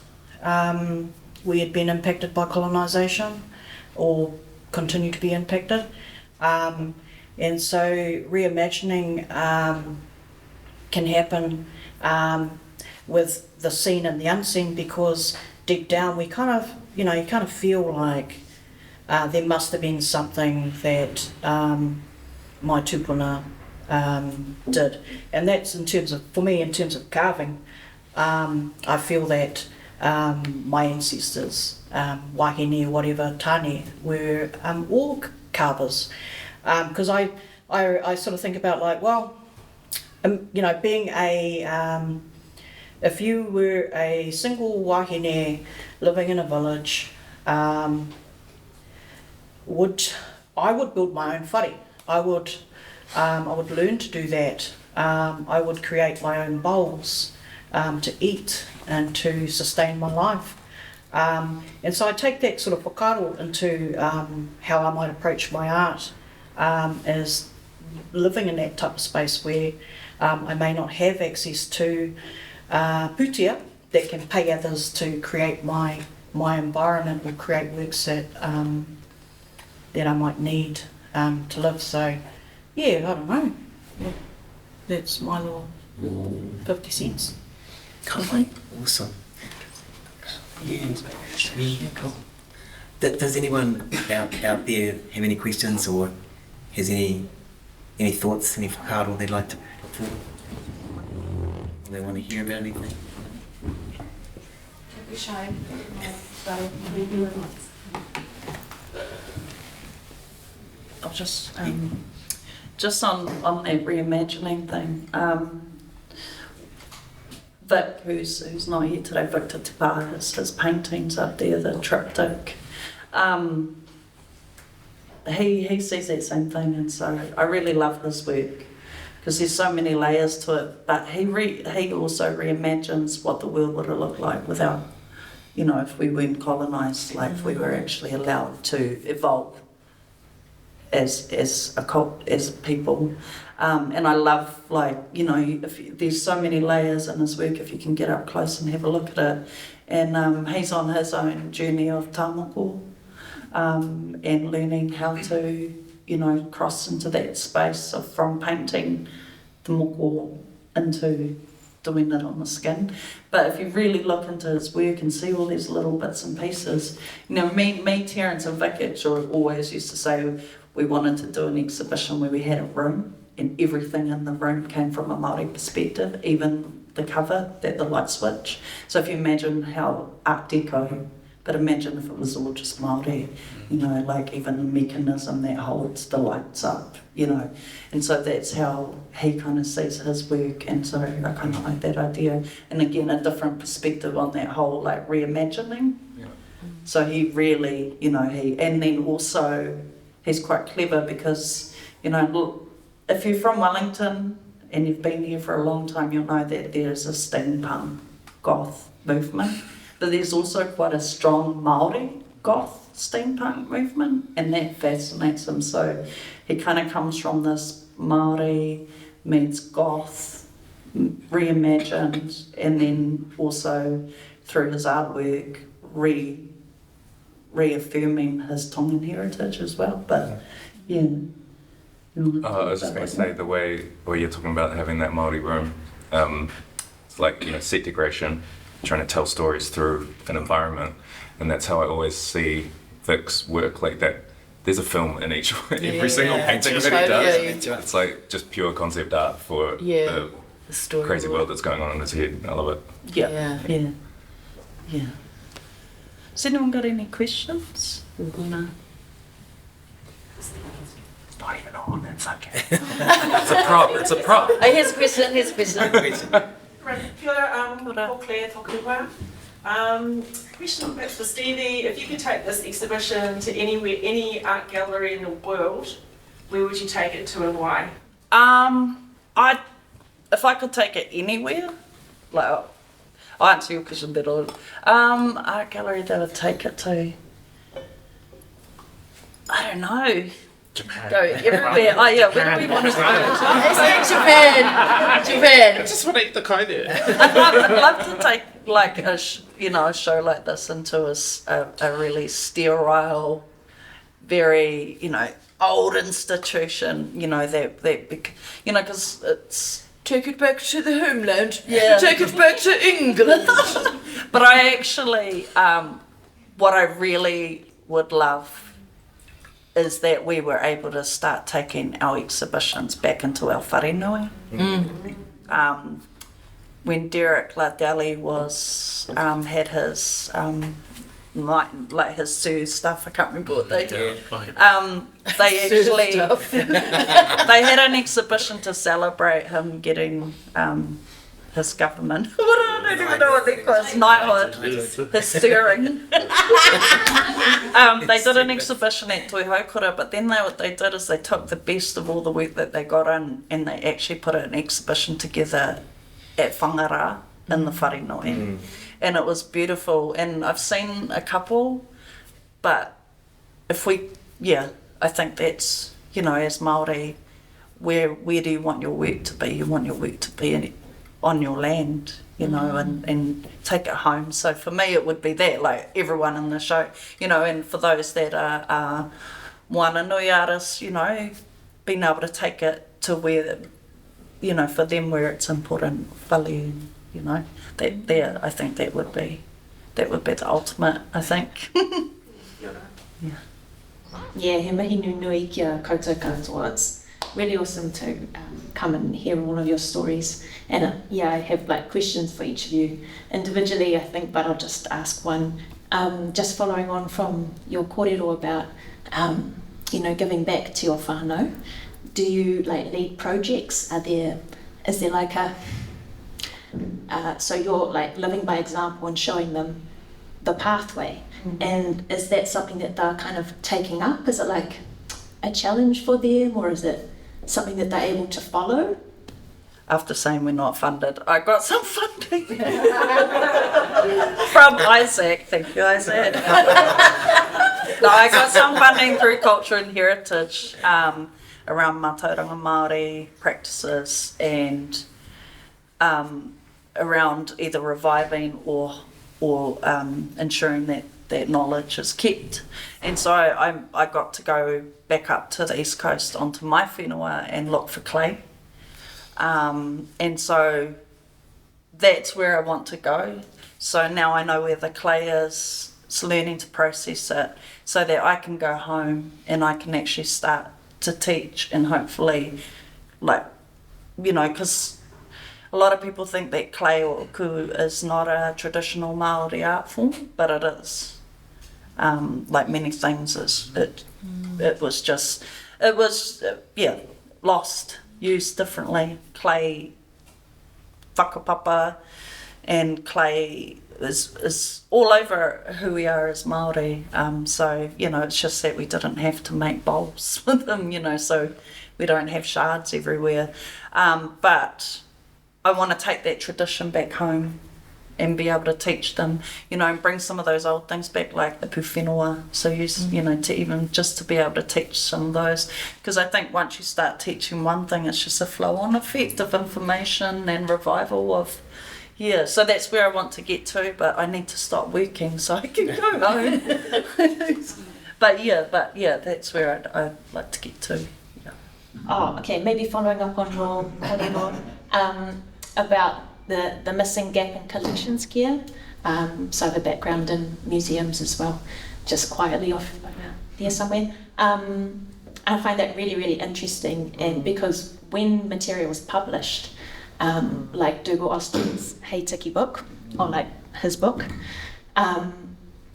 we had been impacted by colonisation or continue to be impacted. And so reimagining can happen with the seen and the unseen, because deep down we kind of, you kind of feel like there must have been something that my tupuna did. And that's for me, in terms of carving, I feel that my ancestors, wahine, whatever, tane, were all carvers. Because I sort of think about like, well, being if you were a single wahine living in a village, I would build my own whare. I would learn to do that. I would create my own bowls to eat and to sustain my life. And so I take that sort of whakaaro into how I might approach my art as living in that type of space where I may not have access to putia that can pay others to create my environment or create works that I might need to live. So, yeah, I don't know. Yeah, that's my little 50 cents. Can't wait. Awesome. Yeah, cool. Does anyone out there have any questions or has any thoughts, any whakaaro they'd like to put forward? Do they want to hear about anything? I'll just on that reimagining thing. Vic, who's not here today, Victor Te Pā, his paintings up there, the triptych. He sees that same thing, and so I really love his work because there's so many layers to it. But he also reimagines what the world would have looked like without, if we weren't colonised, like if we were actually allowed to evolve as a people. And I love, there's so many layers in his work if you can get up close and have a look at it. And he's on his own journey of tāmoko and learning how to, cross into that space from painting the moko into doing it on the skin. But if you really look into his work and see all these little bits and pieces, me, Terence and Vic actually always used to say we wanted to do an exhibition where we had a room and everything in the room came from a Māori perspective, even the cover, the light switch. So if you imagine how Art Deco, but imagine if it was all just Māori, even the mechanism that holds the lights up, And so that's how he kind of sees his work, and so I kind of like that idea. And again, a different perspective on that whole reimagining. Yeah. So he really, and then also he's quite clever because, if you're from Wellington and you've been here for a long time, you'll know that there's a steampunk goth movement, but there's also quite a strong Māori goth steampunk movement, and that fascinates him. So he kind of comes from this Māori meets goth, reimagined, and then also through his artwork reaffirming his Tongan heritage as well. But yeah. I was just going to say, the way where you're talking about having that Māori room, it's like, set decoration, trying to tell stories through an environment, and that's how I always see Vic's work, like that. There's a film in every single painting that he does. It's like just pure concept art for the story crazy world that's going on in his head. I love it. Yeah. Has anyone got any questions? It's not even on, it's okay. It's a prop. Here's a question. Right, kia ora, ko Claire tōku ingoa. Question perhaps for Stevie, if you could take this exhibition to anywhere, any art gallery in the world, where would you take it to and why? If I could take it anywhere, I'll answer your question better. Art gallery that I'd take it to, I don't know. Japan. Go everywhere. Oh yeah, where do we want to go? It's like Japan. I just want to eat the kai there. I'd love to take a show like this into a really sterile, very old institution. Because it's. Take it back to the homeland. Yeah. Take it back to England. But I actually, what I really would love is that we were able to start taking our exhibitions back into our wharenui. When Derek Lardeli had his his Sue stuff, I can't remember what they did. They actually they had an exhibition to celebrate him getting his government. I don't even know what they call it. Knighthood. His steering. They did an exhibition at Toi Haukura, but then what they did is they took the best of all the work that they got in and they actually put an exhibition together at Whangara in the Wharenui. And it was beautiful. And I've seen a couple, but I think that's, as Māori, where do you want your work to be? You want your work to be on your land, and take it home. So for me, it would be that, like everyone in the show, and for those that are moana nui artists, being able to take it to where, for them where it's important, value, that there, I think that would be the ultimate, I think. Yeah, he mihi nui kia koutou katoa. It's really awesome to come and hear all of your stories. And I have questions for each of you individually, I think, but I'll just ask one. Just following on from your kōrero about, giving back to your whānau. Do you lead projects? Is there so you're living by example and showing them the pathway, and is that something that they're kind of taking up? Is it a challenge for them, or is it something that they're able to follow? After saying we're not funded, I got some funding from Issac. Thank you, Issac. No, I got some funding through Culture and Heritage around mātauranga Māori practices and around either reviving or ensuring that knowledge is kept. And so I got to go back up to the East Coast onto my whenua and look for clay. And so that's where I want to go. So now I know where the clay is, it's learning to process it so that I can go home and I can actually start to teach and hopefully, because a lot of people think that clay or ku is not a traditional Māori art form, but it is. Like many things, it was lost, used differently. Clay whakapapa and clay is all over who we are as Māori. So, it's just that we didn't have to make bowls with them, so we don't have shards everywhere. But I want to take that tradition back home and be able to teach them, and bring some of those old things back, like the puwhenua. So to even just to be able to teach some of those, because I think once you start teaching one thing, it's just a flow-on effect of information and revival of, so that's where I want to get to, but I need to stop working so I can go home. but that's where I'd like to get to. Yeah. Oh, okay, maybe following up on your kōrero about the missing gap in collections care. So I have a background in museums as well, just quietly off there somewhere. I find that really, really interesting, and because when material was published, like Dougal Austin's Hei Tiki book, or like his book,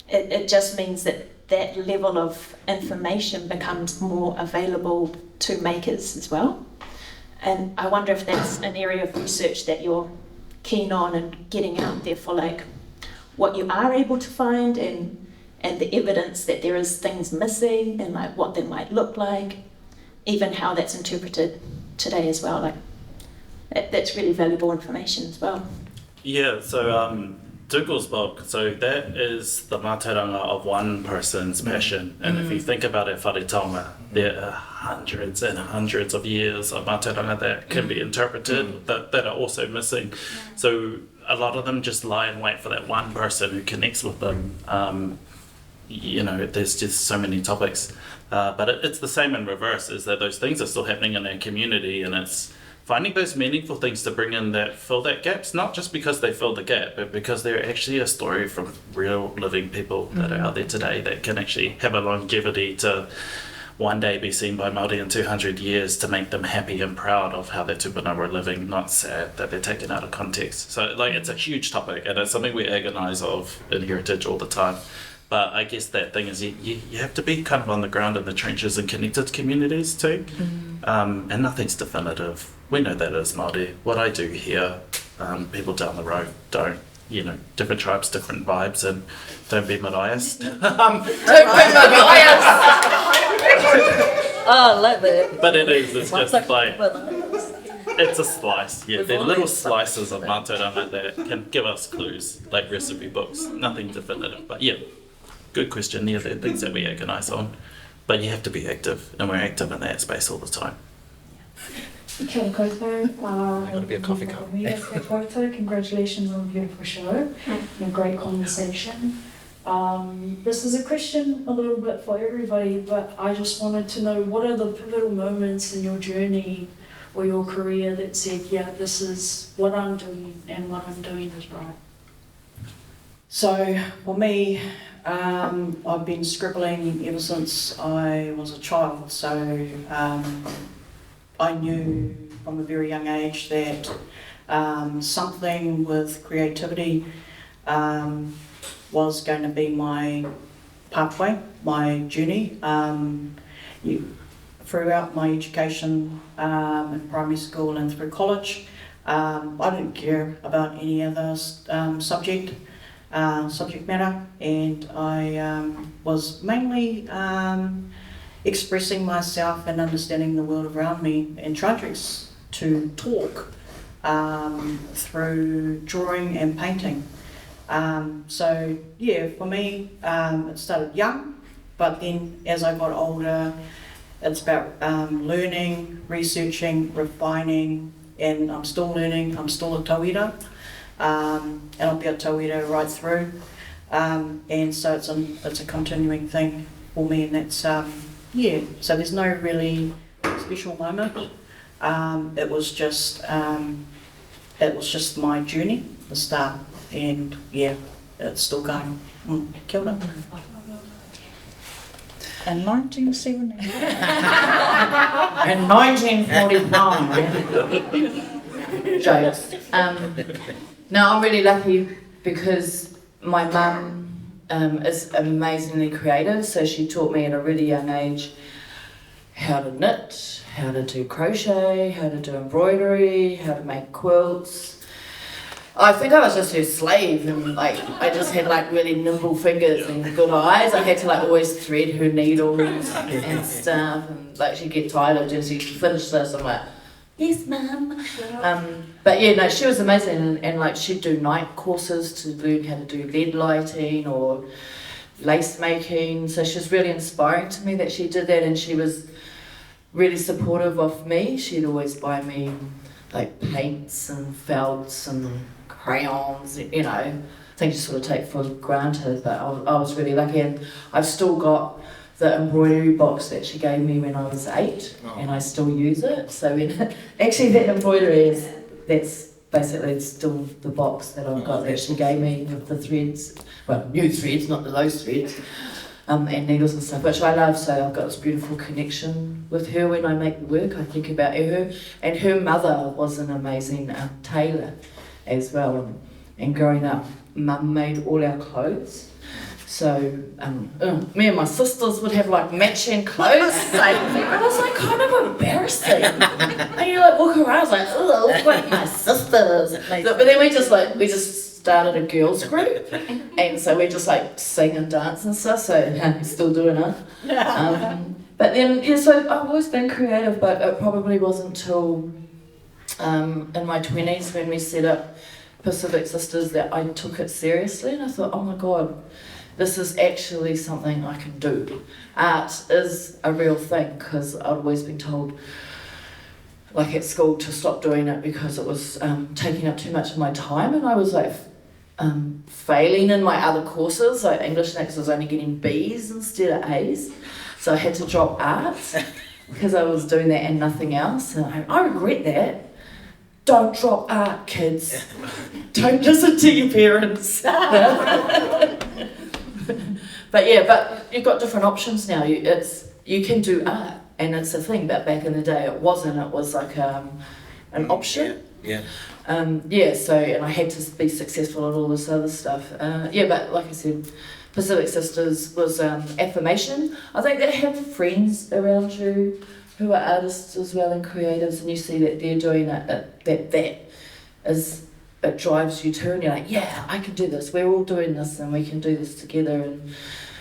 it just means that level of information becomes more available to makers as well. And I wonder if that's an area of research that you're keen on and getting out there for what you are able to find and the evidence that there is things missing and what they might look like, even how that's interpreted today as well. That's really valuable information as well. Yeah, so Dougal's book, so that is the mātauranga of one person's passion. And if you think about it, wharetonga, there are hundreds and hundreds of years of mātauranga that can be interpreted that are also missing. So a lot of them just lie in wait for that one person who connects with them. There's just so many topics. But it's the same in reverse, is that those things are still happening in our community, and it's finding those meaningful things to bring in that fill that gaps, not just because they fill the gap, but because they're actually a story from real living people that are out there today that can actually have a longevity to one day be seen by Māori in 200 years to make them happy and proud of how their tupuna were living, not sad that they're taken out of context. So it's a huge topic, and it's something we agonise of in Heritage all the time. But I guess that thing is you have to be kind of on the ground in the trenches and connected to communities too. And nothing's definitive. We know that as Māori. What I do here people down the road don't. You know, different tribes, different vibes, and don't be biased. Don't be biased. Oh, I like that. But it's just like, it's a slice. Yeah, they're little slices of mātauranga that can give us clues, like recipe books. Nothing definitive, but yeah, good question. Yeah, they're things that we agonise on, but you have to be active, and we're active in that space all the time. Kia ora koutou. Gotta be a coffee cup. Kia ora koutou. Congratulations on a beautiful show and a great conversation. This is a question a little bit for everybody, but I just wanted to know, what are the pivotal moments in your journey or your career that said, yeah, this is what I'm doing and what I'm doing is right? So for me, I've been scribbling ever since I was a child. So I knew from a very young age that something with creativity was going to be my pathway, my journey. Throughout my education in primary school and through college, I didn't care about any other subject matter, and I was mainly expressing myself and understanding the world around me and trying to talk through drawing and painting. So yeah, for me, it started young, but then as I got older, it's about learning, researching, refining, and I'm still learning. I'm still a tauira, and I'll be a tauira right through. And so it's a continuing thing for me, and that's yeah. So there's no really special moment. It was just my journey, the start, and yeah, it's still going. Kia ora. In 1970. In 1949. Jokes. No, I'm really lucky because my mum is amazingly creative, so she taught me at a really young age how to knit, how to do crochet, how to do embroidery, how to make quilts. I think I was just her slave, and like I just had like really nimble fingers and good eyes. I had to like always thread her needles and stuff, and like she'd get tired of just finish this. I'm like, yes, mum. But yeah, no, she was amazing, and like she'd do night courses to learn how to do lead lighting or lace making. So she's really inspiring to me that she did that, and she was really supportive of me. She'd always buy me like paints and felts and crayons, you know, things you sort of take for granted, but I was really lucky, and I've still got the embroidery box that she gave me when I was 8, and I still use it. So actually that embroidery that's basically still the box that I've got that she gave me with the threads, well, new threads, not those threads, and needles and stuff, which I love. So I've got this beautiful connection with her when I make the work. I think about her, and her mother was an amazing tailor as well, and growing up, mum made all our clothes. So me and my sisters would have like matching clothes. It was like kind of embarrassing. And you like walk around, I was like, oh, look like my sisters. But then we just started a girls group, and so we just like sing and dance and stuff. So still doing it. But then yeah, so I've always been creative, but it probably wasn't until in my 20s when we set up Pacific Sisters that I took it seriously, and I thought, oh my god, this is actually something I can do. Art is a real thing, because I'd always been told, like at school, to stop doing it because it was taking up too much of my time, and I was like failing in my other courses, like English next, I was only getting B's instead of A's, so I had to drop art because I was doing that and nothing else, and I regret that. Don't drop art, kids. Don't listen to your parents. But yeah, but you've got different options now. You can do art, and it's a thing. But back in the day, it wasn't. It was like an option. Yeah. So, and I had to be successful at all this other stuff. But like I said, Pacific Sisters was affirmation. I think that have friends around you who are artists as well and creatives, and you see that they're doing it, that is it drives you too, and you're like, yeah, I can do this, we're all doing this, and we can do this together, and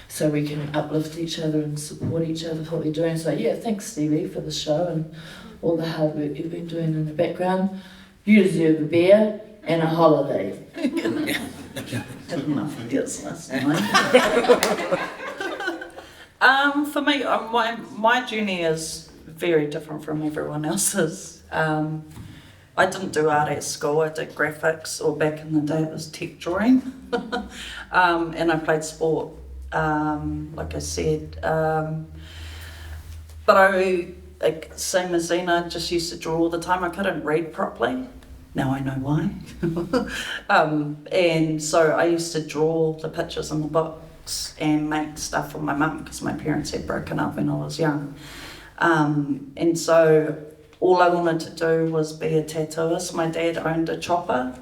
so we can uplift each other and support each other for what we're doing. So yeah, thanks Stevie for the show and all the hard work you've been doing in the background. You deserve a beer and a holiday. Had enough beers last night. For me, my journey is very different from everyone else's. I didn't do art at school, I did graphics, or back in the day it was tech drawing. And I played sport, like I said. But like, same as Zena, just used to draw all the time. I couldn't read properly. Now I know why. And so I used to draw the pictures in the books and make stuff for my mum because my parents had broken up when I was young. And so all I wanted to do was be a tattooist. My dad owned a chopper,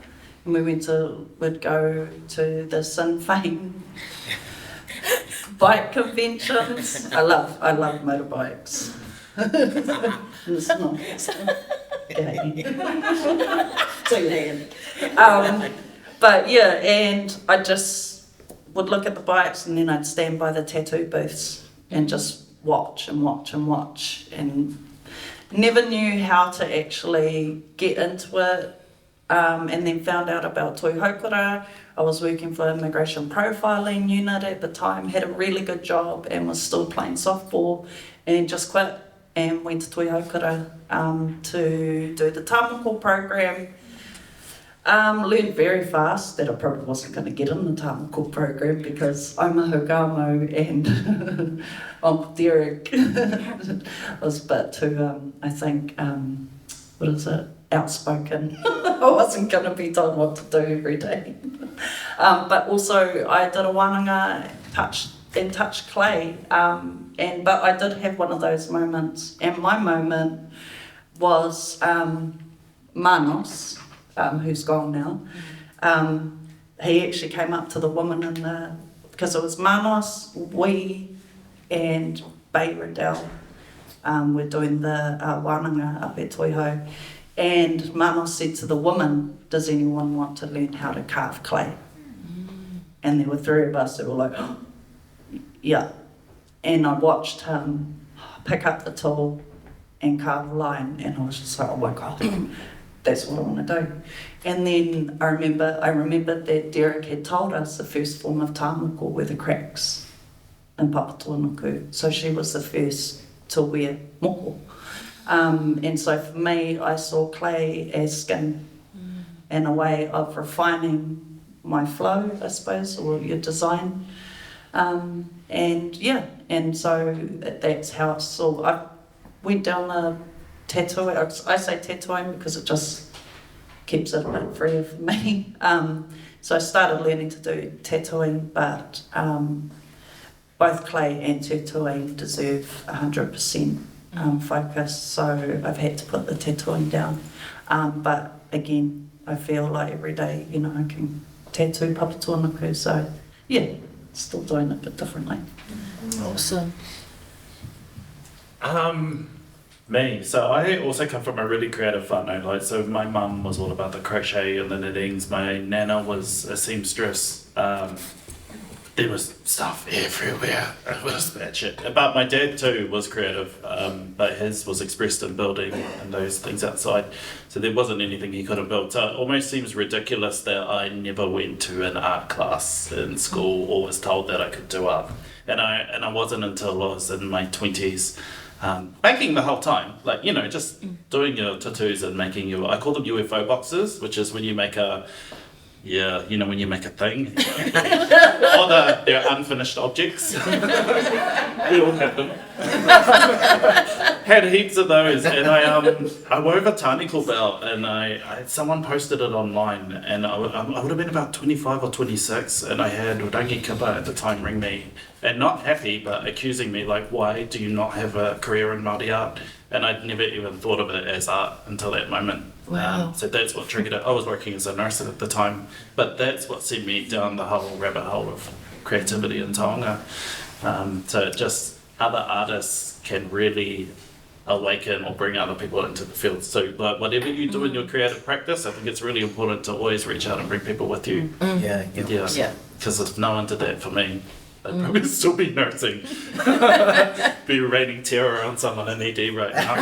and we'd go to the Sinn Féin bike conventions. I love motorbikes. It's not gay. Too bad. But yeah, and I just would look at the bikes, and then I'd stand by the tattoo booths and just watch and never knew how to actually get into it, and then found out about Toi Haukura. I was working for immigration profiling unit at the time, had a really good job and was still playing softball, and just quit and went to Toi Haukura to do the tāmoko program. Learned very fast that I probably wasn't going to get in the tāmoko program because I'm a Houkāmau and Uncle Derek was a bit too, I think, outspoken. I wasn't going to be told what to do every day. But also I did a wānanga touch clay, but I did have one of those moments, and my moment was Manos, who's gone now. He actually came up to the woman because it was Manos, we and Bay Riddell were doing the wānanga up at Toiho, and Manos said to the woman, does anyone want to learn how to carve clay? And there were three of us that were like, oh, yeah. And I watched him pick up the tool and carve a line, and I was just like, oh my God, that's what I want to do. And then I remembered that Derek had told us the first form of tāmoko were the cracks in Papatūānuku. So she was the first to wear moko. And so for me, I saw clay as skin and a way of refining my flow, I suppose, or your design. And so that's how I saw. I went down the tattooing. I say tattooing because it just keeps it a bit freer for me. So I started learning to do tattooing, but both clay and tattooing deserve 100% focus. So I've had to put the tattooing down. But again, I feel like every day, I can tattoo Papatūānuku. So yeah, still doing it but differently. Awesome. Me, so I also come from a really creative whānau. So my mum was all about the crochet and the knittings. My nana was a seamstress. There was stuff everywhere. It was bad shit. But my dad too was creative, but his was expressed in building and those things outside. So there wasn't anything he couldn't build. So it almost seems ridiculous that I never went to an art class in school or was told that I could do art. And I wasn't until I was in my 20s. Baking the whole time, just doing your tattoos and making I call them UFO boxes, which is when you make when you make a thing. Or they're unfinished objects. We all have them. Had heaps of those, and I wove a tāniku belt, and someone posted it online, and I would have been about 25 or 26, and I had Rangi Kipa at the time ring me, and not happy, but accusing me, like, why do you not have a career in Māori art? And I'd never even thought of it as art until that moment. Wow. So that's what triggered it. I was working as a nurse at the time, but that's what sent me down the whole rabbit hole of creativity in taonga. So just other artists can really awaken or bring other people into the field. So like whatever you do in your creative practice, I think it's really important to always reach out and bring people with you. Yeah. Yeah. Because if no one did that for me, I'd probably still be nursing, be raining terror on someone in ED right now.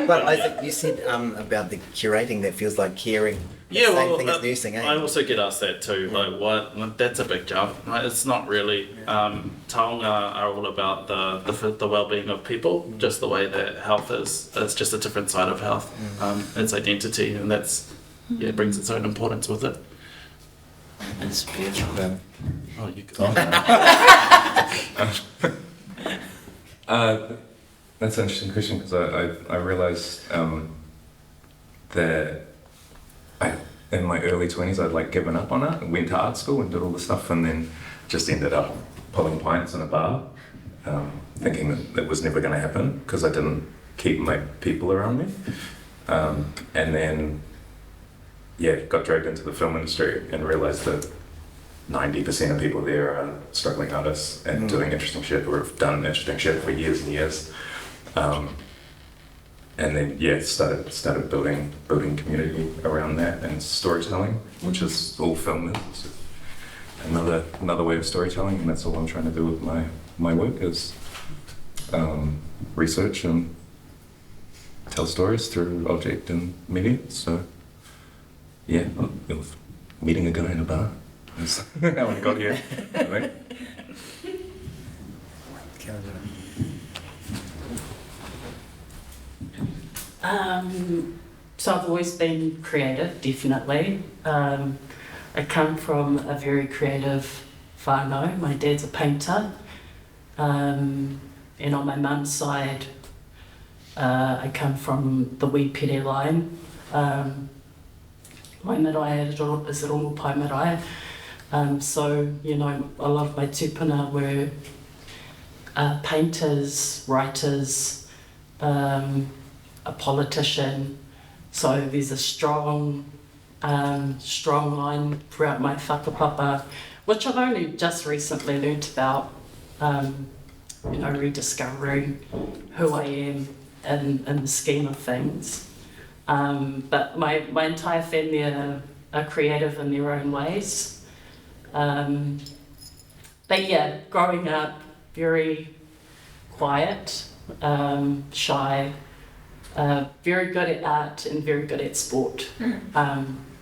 But I think you said about the curating, that feels like caring. Yeah, Same well, thing as nursing, eh? I also get asked that too. Like, what? That's a big jump. Like, it's not really. Taonga are all about the well-being of people, just the way that health is. It's just a different side of health. It's identity, and it brings its own importance with it. It's beautiful. Oh, you could. That's an interesting question because I realised that in my early 20s I'd like given up on it and went to art school and did all the stuff and then just ended up pulling pints in a bar, thinking that it was never going to happen because I didn't keep my people around me, and then got dragged into the film industry and realised that 90% of people there are struggling artists and doing interesting shit or have done interesting shit for years and years. And then started building community around that and storytelling, which is all film is. Another way of storytelling, and that's all I'm trying to do with my work is research and tell stories through object and medium. So meeting a guy in a bar is how I got here, I think. So I've always been creative, definitely. I come from a very creative whānau. My dad's a painter. And on my mum's side, I come from the wee pere line. My marae is a rongo pai marae. So, a lot of my tupuna were painters, writers, a politician. So there's a strong line throughout my whakapapa, which I've only just recently learnt about, rediscovering who I am in the scheme of things. But my entire family are creative in their own ways. But yeah, growing up very quiet, shy, very good at art and very good at sport.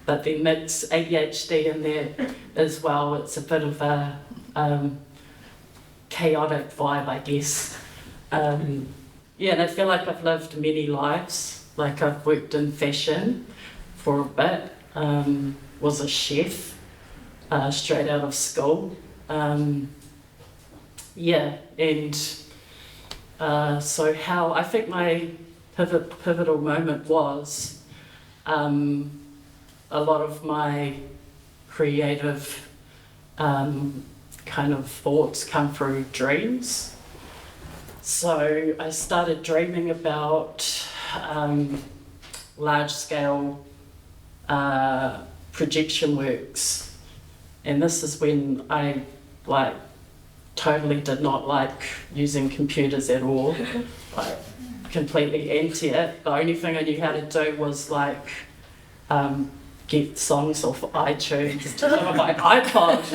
But then mix ADHD in there as well. It's a bit of a chaotic vibe, I guess. And I feel like I've lived many lives. Like I've worked in fashion for a bit, was a chef straight out of school. So how I think my pivotal moment was a lot of my creative kind of thoughts come through dreams. So I started dreaming about large-scale projection works, and this is when I totally did not like using computers at all, completely anti it. The only thing I knew how to do was get songs off iTunes to my iPod.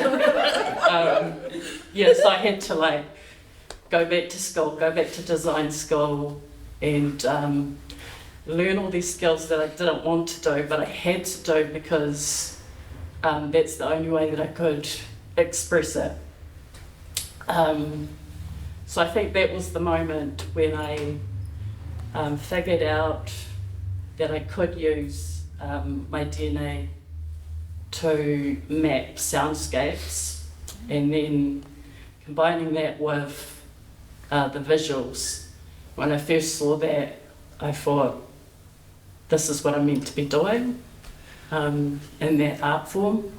So I had to go back to school, go back to design school, and learn all these skills that I didn't want to do, but I had to do because that's the only way that I could express it. So I think that was the moment when I figured out that I could use my DNA to map soundscapes, and then combining that with the visuals. When I first saw that, I thought, this is what I'm meant to be doing in that art form.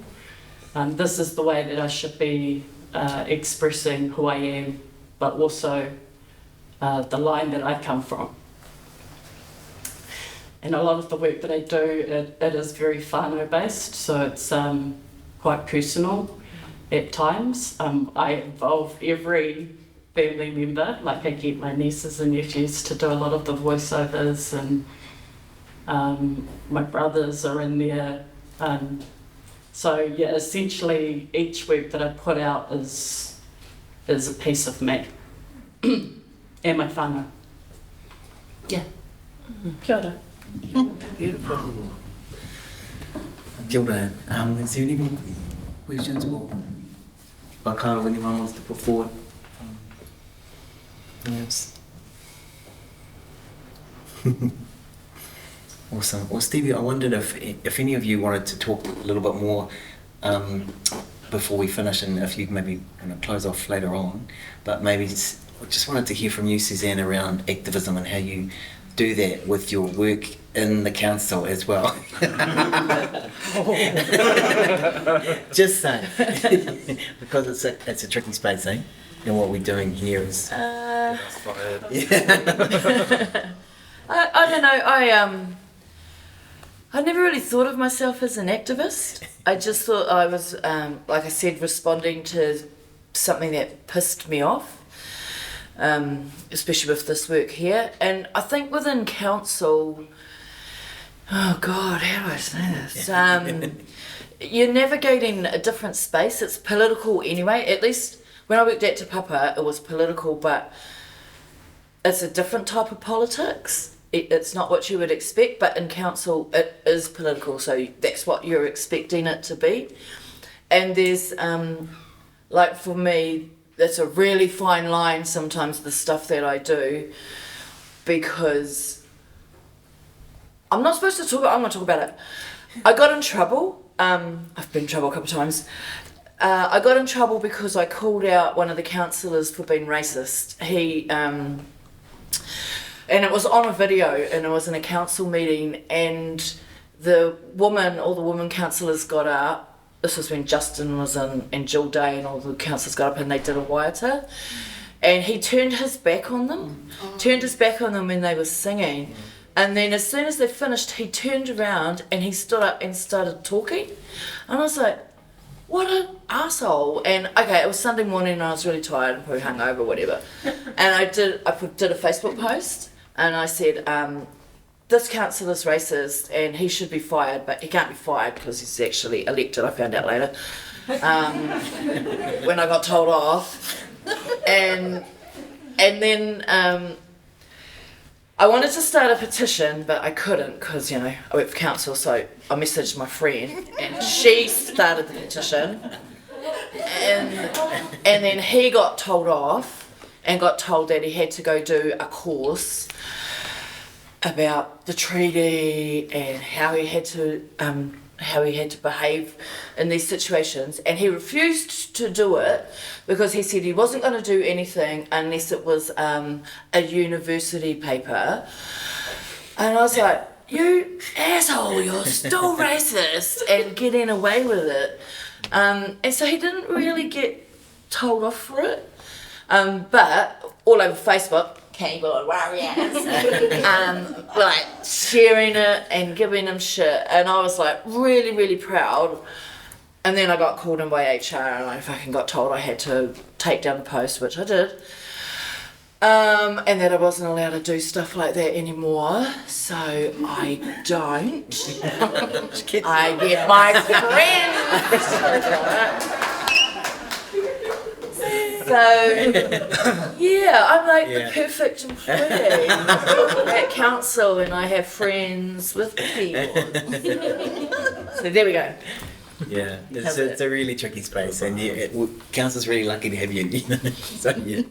This is the way that I should be expressing who I am, but also the line that I come from. And a lot of the work that I do, it is very whānau based, so it's quite personal at times. I involve every family member. Like I get my nieces and nephews to do a lot of the voiceovers, and my brothers are in there. So yeah, essentially each work that I put out is a piece of me and my whānau. Yeah. Kia ora. Beautiful. Kia ora. Is there any more questions or whakaaro anyone wants to put forward? Yes. Awesome. Well, Stevie, I wondered if any of you wanted to talk a little bit more before we finish, and if you maybe want to close off later on, but maybe just wanted to hear from you, Suzanne, around activism and how you do that with your work in the council as well. Just saying. Because it's a tricky space, eh? And what we're doing here is... I don't know, I never really thought of myself as an activist. I just thought I was, like I said, responding to something that pissed me off, especially with this work here. And I think within council, oh God, how do I say this? You're navigating a different space. It's political anyway. At least when I worked at Te Papa, it was political, but it's a different type of politics. It's not what you would expect, but in council it is political, so that's what you're expecting it to be. And there's, like for me, that's a really fine line sometimes, the stuff that I do, because I'm not supposed to talk about it, I'm going to talk about it. I got in trouble, I've been in trouble a couple of times. I got in trouble because I called out one of the councillors for being racist. And it was on a video, and it was in a council meeting, and all the women councillors got up. This was when Justin was in, and Jill Day, and all the councillors got up and they did a waiata. And he turned his back on them, when they were singing. And then as soon as they finished, he turned around and he stood up and started talking. And I was like, what an asshole. And okay, it was Sunday morning and I was really tired and probably hungover, whatever. And I did a Facebook post. And I said, this councillor's racist and he should be fired, but he can't be fired because he's actually elected, I found out later, when I got told off. And then I wanted to start a petition, but I couldn't because, I work for council, so I messaged my friend and she started the petition. And then he got told off and got told that he had to go do a course about the treaty and how he had to behave in these situations, and he refused to do it because he said he wasn't going to do anything unless it was a university paper. And I was like, you asshole, you're still racist, and getting away with it. And so he didn't really get told off for it. But all over Facebook, keyboard warriors, like sharing it and giving him shit, and I was like really, really proud. And then I got called in by HR and I fucking got told I had to take down the post, which I did, and that I wasn't allowed to do stuff like that anymore, so I don't. I get my friends. So, yeah, I'm like the perfect employee at council, and I have friends with keyboards. So there we go. Yeah, it's a really tricky space, and council's really lucky to have you. So yeah.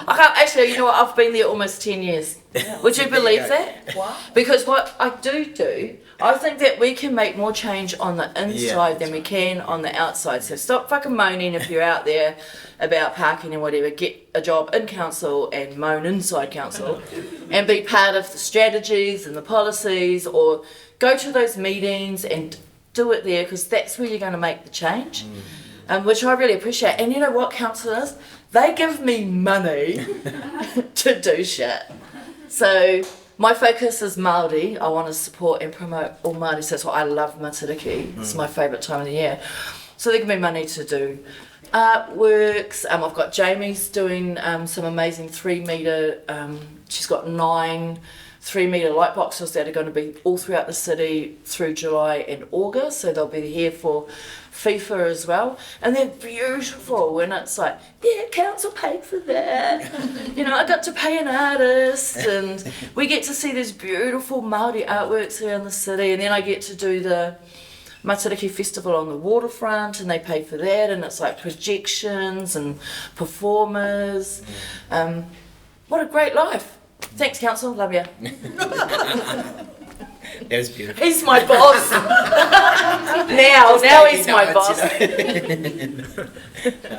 Actually, you know what? I've been there almost 10 years. Yeah. Would you believe that? Wow. Because what I do, I think that we can make more change on the inside than we can on the outside. So stop fucking moaning if you're out there about parking and whatever. Get a job in council and moan inside council, and be part of the strategies and the policies, or go to those meetings and do it there, because that's where you're going to make the change, which I really appreciate. And you know what, councillors? They give me money to do shit. So my focus is Māori. I want to support and promote all Māori, so that's why I love Matariki. It's my favourite time of the year. So they give me money to do Artworks. I've got Jamie's doing some amazing 3 metre, she's got 9 3-metre light boxes that are going to be all throughout the city through July and August, so they'll be here for FIFA as well, and they're beautiful, and it's like, yeah, council paid for that. You know, I got to pay an artist, and we get to see these beautiful Māori artworks around the city, and then I get to do the Matariki festival on the waterfront, and they pay for that, and it's like projections and performers. What a great life. Thanks, council. Love you. That was beautiful. He's my boss. now he's my boss. No,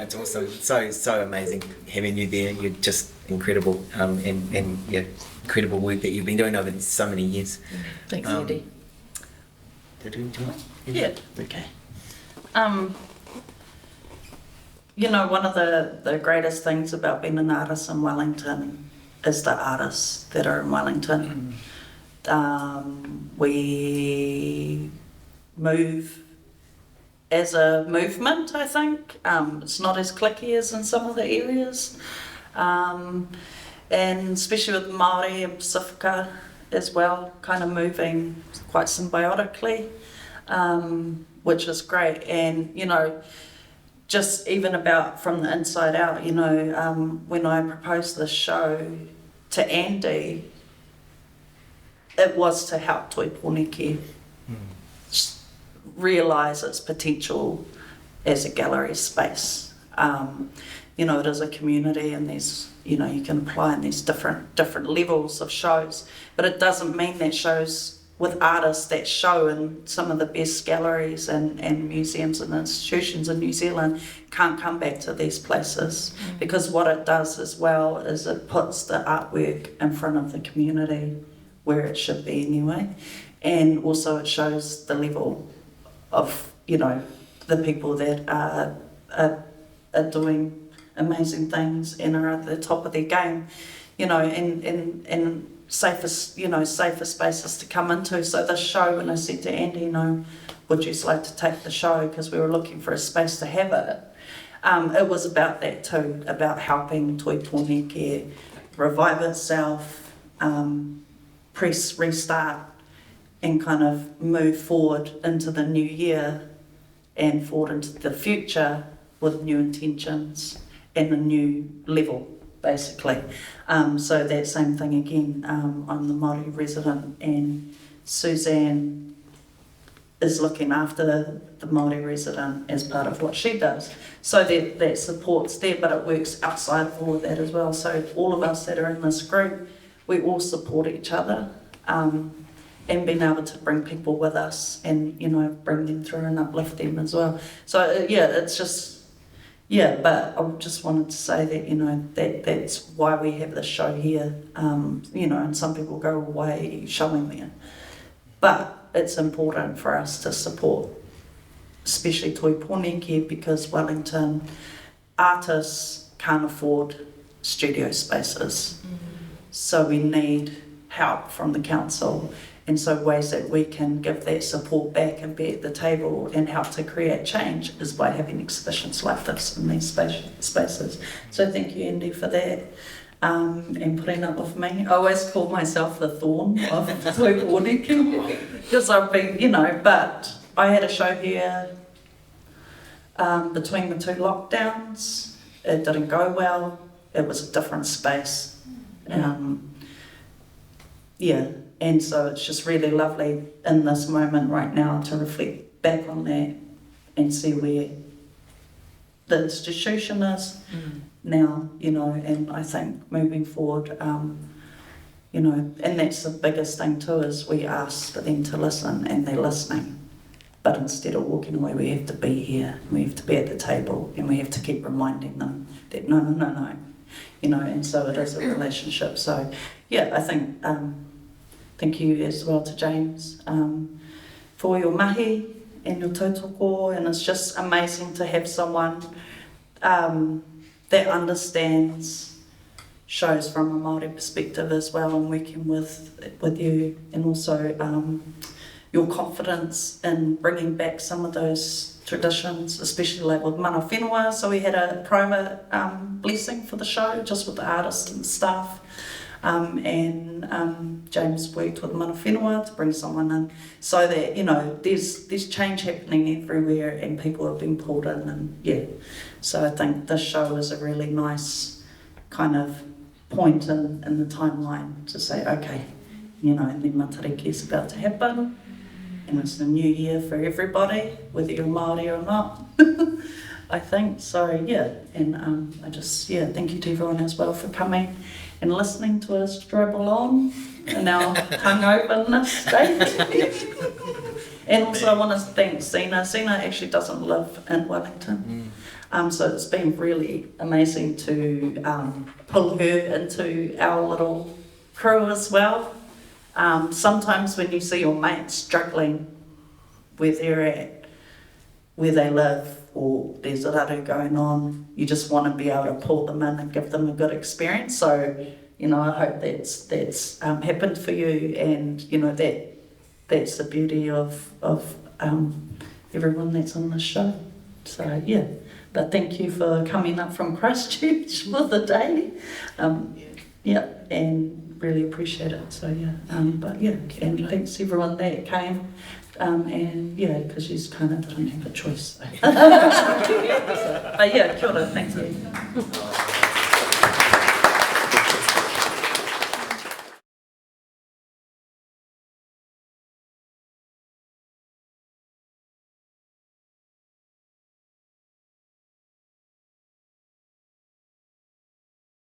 it's awesome. So amazing having you there. You're just incredible, and yeah, incredible work that you've been doing over so many years. Thanks, Andy. Did you enjoy it? Yeah. Okay. You know, one of the greatest things about being an artist in Wellington is the artists that are in Wellington. We move as a movement, I think. It's not as cliquey as in some other areas. And especially with Māori and Pacifica as well, kind of moving quite symbiotically, which is great. And, you know, just even about from the inside out, you know, when I proposed this show to Andy, it was to help Toi Pōneke realise its potential as a gallery space. You know, it is a community, and there's, you know, you can apply in these different levels of shows, but it doesn't mean that shows with artists that show in some of the best galleries and museums and institutions in New Zealand can't come back to these places, because what it does as well is it puts the artwork in front of the community where it should be anyway, and also it shows the level of, you know, the people that are doing amazing things and are at the top of their game, you know, and safer spaces to come into. So this show, when I said to Andy, you know, would you like to take the show, because we were looking for a space to have it, it was about that too, about helping Toi Pōneke revive itself, restart, and kind of move forward into the new year and forward into the future with new intentions and a new level, basically. So that same thing again, I'm the Māori resident, and Suzanne is looking after the Māori resident as part of what she does. So that support's there, but it works outside of all of that as well. So all of us that are in this group, we all support each other, and being able to bring people with us and, you know, bring them through and uplift them as well. So yeah, it's just, yeah, but I just wanted to say that, you know, that's why we have this show here, you know, and some people go away showing there. But it's important for us to support, especially Toi Pōneke, because Wellington artists can't afford studio spaces. So we need help from the council. And so ways that we can give that support back and be at the table and help to create change is by having exhibitions like this in these spaces. So thank you, Andy, for that, and putting up with me. I always call myself the thorn of Toi Pōneke, because I've been, you know, but I had a show here between the 2 lockdowns. It didn't go well. It was a different space. Yeah. And so it's just really lovely in this moment right now to reflect back on that and see where the institution is now, you know, and I think moving forward, you know, and that's the biggest thing too, is we ask for them to listen, and they're listening. But instead of walking away, we have to be here, we have to be at the table, and we have to keep reminding them that no, you know, and so it is a relationship. So yeah, I think, thank you as well to James for your mahi and your tautoko, and it's just amazing to have someone that understands shows from a Māori perspective as well, and working with you, and also your confidence in bringing back some of those traditions, especially like with mana whenua. So we had a private blessing for the show, just with the artists and staff. James worked with mana whenua to bring someone in, so that, you know, there's change happening everywhere and people are being pulled in, and yeah. So I think this show is a really nice kind of point in the timeline to say, okay, you know, and then Matariki is about to happen, and it's a new year for everybody, whether you're Māori or not. I think so, yeah. And I just, yeah, thank you to everyone as well for coming and listening to us dribble on in our hungoverness state. And also I want to thank Zena. Zena actually doesn't live in Wellington. So it's been really amazing to pull her into our little crew as well. Sometimes when you see your mates struggling where they're at, where they live, or there's a raru going on, you just want to be able to pull them in and give them a good experience. So, you know, I hope that's happened for you, and you know that's the beauty of everyone that's on the show. So yeah, but thank you for coming up from Christchurch for the day. Yeah, and really appreciate it. So yeah, but yeah, and thanks everyone that came. And yeah, because you kind of don't have a choice. So. But yeah, kia ora, thank you.